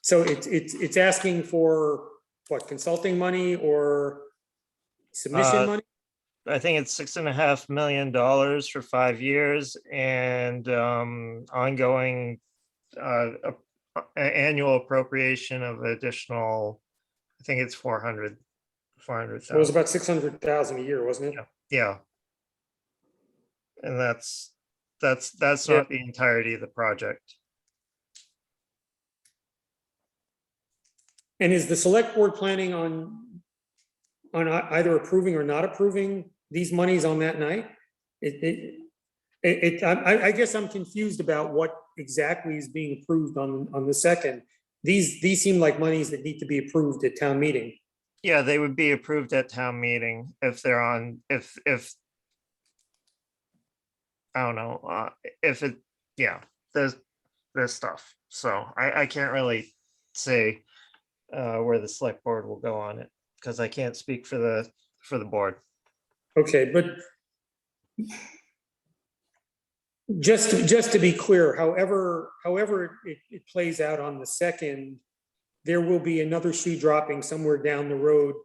So it's asking for what, consulting money or submission money? I think it's $6.5 million for 5 years and ongoing annual appropriation of additional, I think it's 400,000. It was about 600,000 a year, wasn't it? Yeah. And that's Yeah. not the entirety of the project. And is the select board planning on either approving or not approving these monies on that night? I guess I'm confused about what exactly is being approved on the second. These seem like monies that need to be approved at town meeting. Yeah, they would be approved at town meeting if they're on, if, I don't know, if it, yeah, there's stuff. So I can't really say where the select board will go on it, because I can't speak for the board. Okay, but just to be clear, however it plays out on the second, there will be another shoe dropping somewhere down the road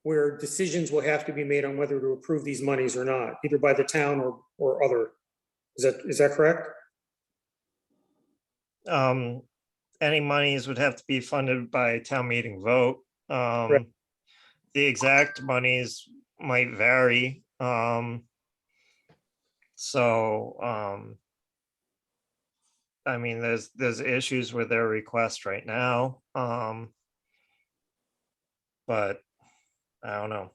where decisions will have to be made on whether to approve these monies or not, either by the town or other. Is that correct? Any monies would have to be funded by a town meeting vote. Right. The exact monies might vary. I mean, there's issues with their request right now. But I don't know.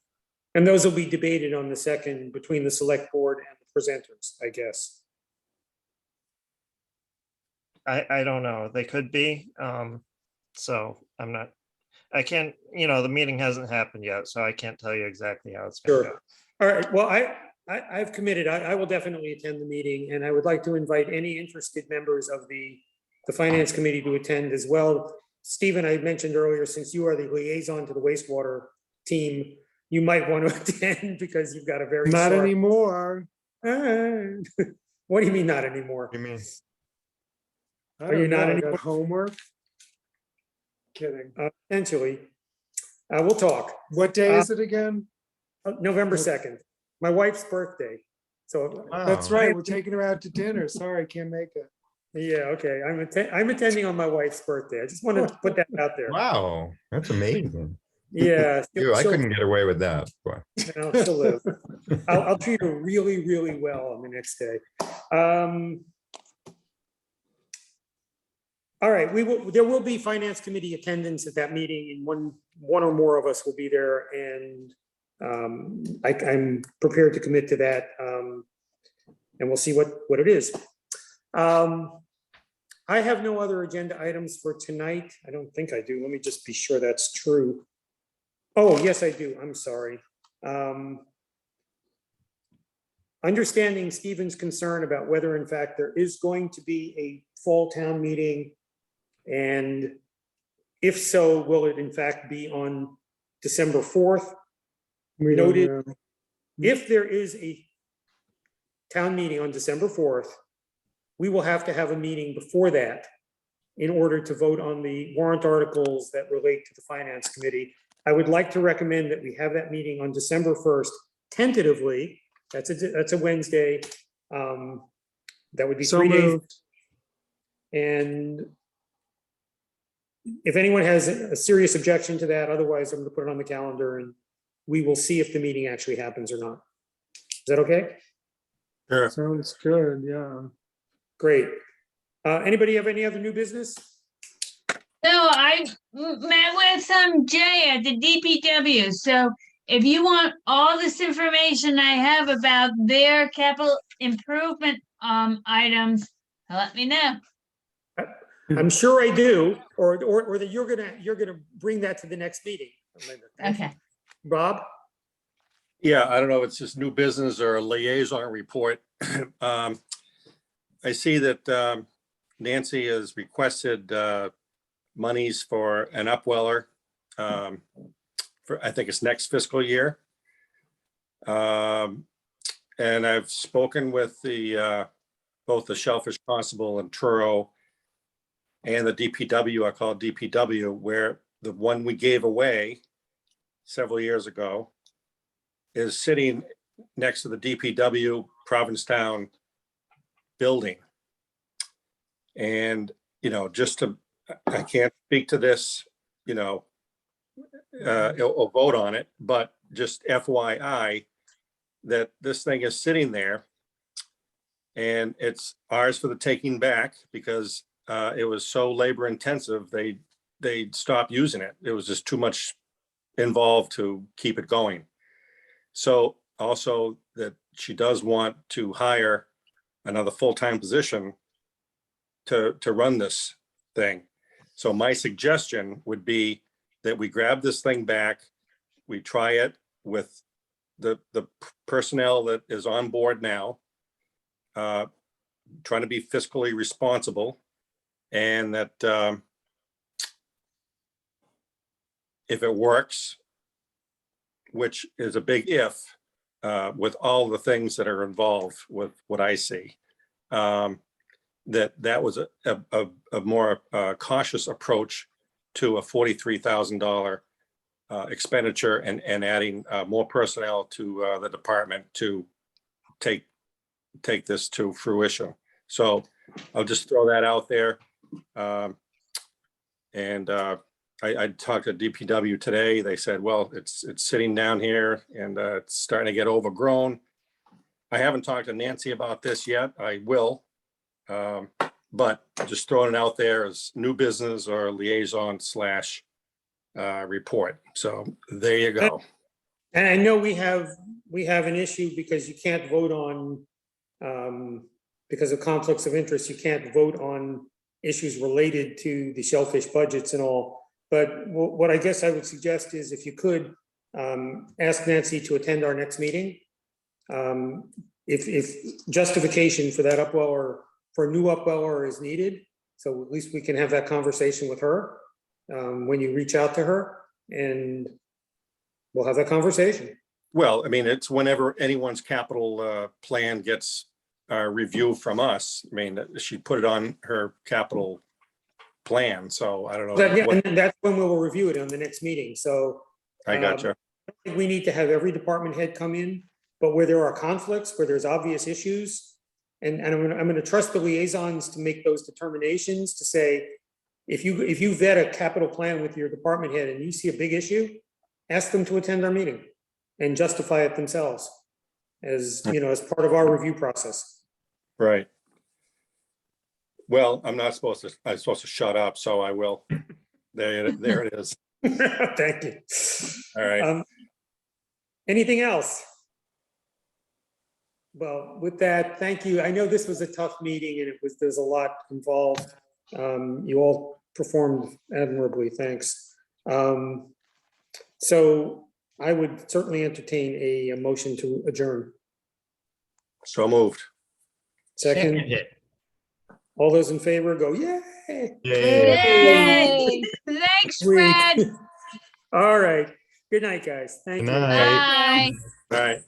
And those will be debated on the second between the select board and the presenters, I guess. I don't know. They could be. So I can't, the meeting hasn't happened yet, so I can't tell you exactly how it's going to Sure. go. All right, well, I've committed, I will definitely attend the meeting, and I would like to invite any interested members of the finance committee to attend as well. Stephen, I mentioned earlier, since you are the liaison to the wastewater team, you might want to attend because you've got a very Not sharp- anymore. What do you mean not anymore? You mean, I Are you don't know, not I anymore? got homework. Kidding. Potentially. We'll talk. What day is it again? November 2nd, my wife's birthday. So, That's wow. right, we're taking her out to dinner. Sorry, can't make it. yeah, okay, I'm attending on my wife's birthday. I just wanted to put that out there. Wow, that's amazing. Yeah. You, I she'll- couldn't get away with that. Boy. No, she'll live. I'll treat her really, really well on the next day. All right, there will be finance committee attendance at that meeting, and one or more of us will be there, and I'm prepared to commit to that, and we'll see what it is. I have no other agenda items for tonight. I don't think I do. Let me just be sure that's true. Oh, yes, I do. I'm sorry. Understanding Stephen's concern about whether in fact there is going to be a fall town meeting, and if so, will it in fact be on December 4th? We don't Noted. know. If there is a town meeting on December 4th, we will have to have a meeting before that in order to vote on the warrant articles that relate to the finance committee. I would like to recommend that we have that meeting on December 1st, tentatively. That's a Wednesday. That would be So 3 days. moved. And if anyone has a serious objection to that, otherwise I'm going to put it on the calendar and we will see if the meeting actually happens or not. Is that okay? Sure. Sounds good, yeah. Great. Anybody have any other new business? No, I met with Jay at the DPW, so if you want all this information I have about their capital improvement items, let me know. I'm sure I do, or that you're gonna bring that to the next meeting. Okay. Bob? Yeah, I don't know if it's just new business or a liaison report. I see that Nancy has requested monies for an upweller for, I think it's next fiscal year. And I've spoken with both the Shellfish Constable and Truro and the DPW, I call it DPW, where the one we gave away several years ago is sitting next to the DPW Provincetown building. And, I can't speak to this, or vote on it, but just FYI, that this thing is sitting there and it's ours for the taking back because it was so labor intensive. They they stopped using it. It was just too much involved to keep it going. So also that she does want to hire another full-time position to run this thing. So my suggestion would be that we grab this thing back, we try it with the personnel that is on board now, trying to be fiscally responsible, and that if it works, which is a big if, with all the things that are involved with what I see, that was a more cautious approach to a $43,000 expenditure and adding more personnel to the department to take this to fruition. So I'll just throw that out there. And I talked to DPW today. They said, well, it's sitting down here and it's starting to get overgrown. I haven't talked to Nancy about this yet. I will. But just throwing it out there as new business or liaison / report. So there you go. And I know we have an issue because you can't vote on, because of conflicts of interest, you can't vote on issues related to the shellfish budgets and all. But what I guess I would suggest is if you could ask Nancy to attend our next meeting. If justification for that upweller, for a new upweller is needed, so at least we can have that conversation with her when you reach out to her, and we'll have that conversation. Well, I mean, it's whenever anyone's capital plan gets a review from us. I mean, she put it on her capital plan, so I don't know. But yeah, and that's when we will review it on the next meeting, so. I gotcha. I think we need to have every department head come in, but where there are conflicts, where there's obvious issues, and I'm gonna trust the liaisons to make those determinations to say, if you vet a capital plan with your department head and you see a big issue, ask them to attend our meeting and justify it themselves as, as part of our review process. Right. Well, I'm supposed to shut up, so I will. There it is. Thank you. All right. Anything else? Well, with that, thank you. I know this was a tough meeting and there's a lot involved. You all performed admirably, thanks. So I would certainly entertain a motion to adjourn. So moved. Second, Seconded. all those in favor go, yay. Yay! Thanks, Sweet. Fred. All right. Good night, guys. Thank Good you. night. Bye. All right.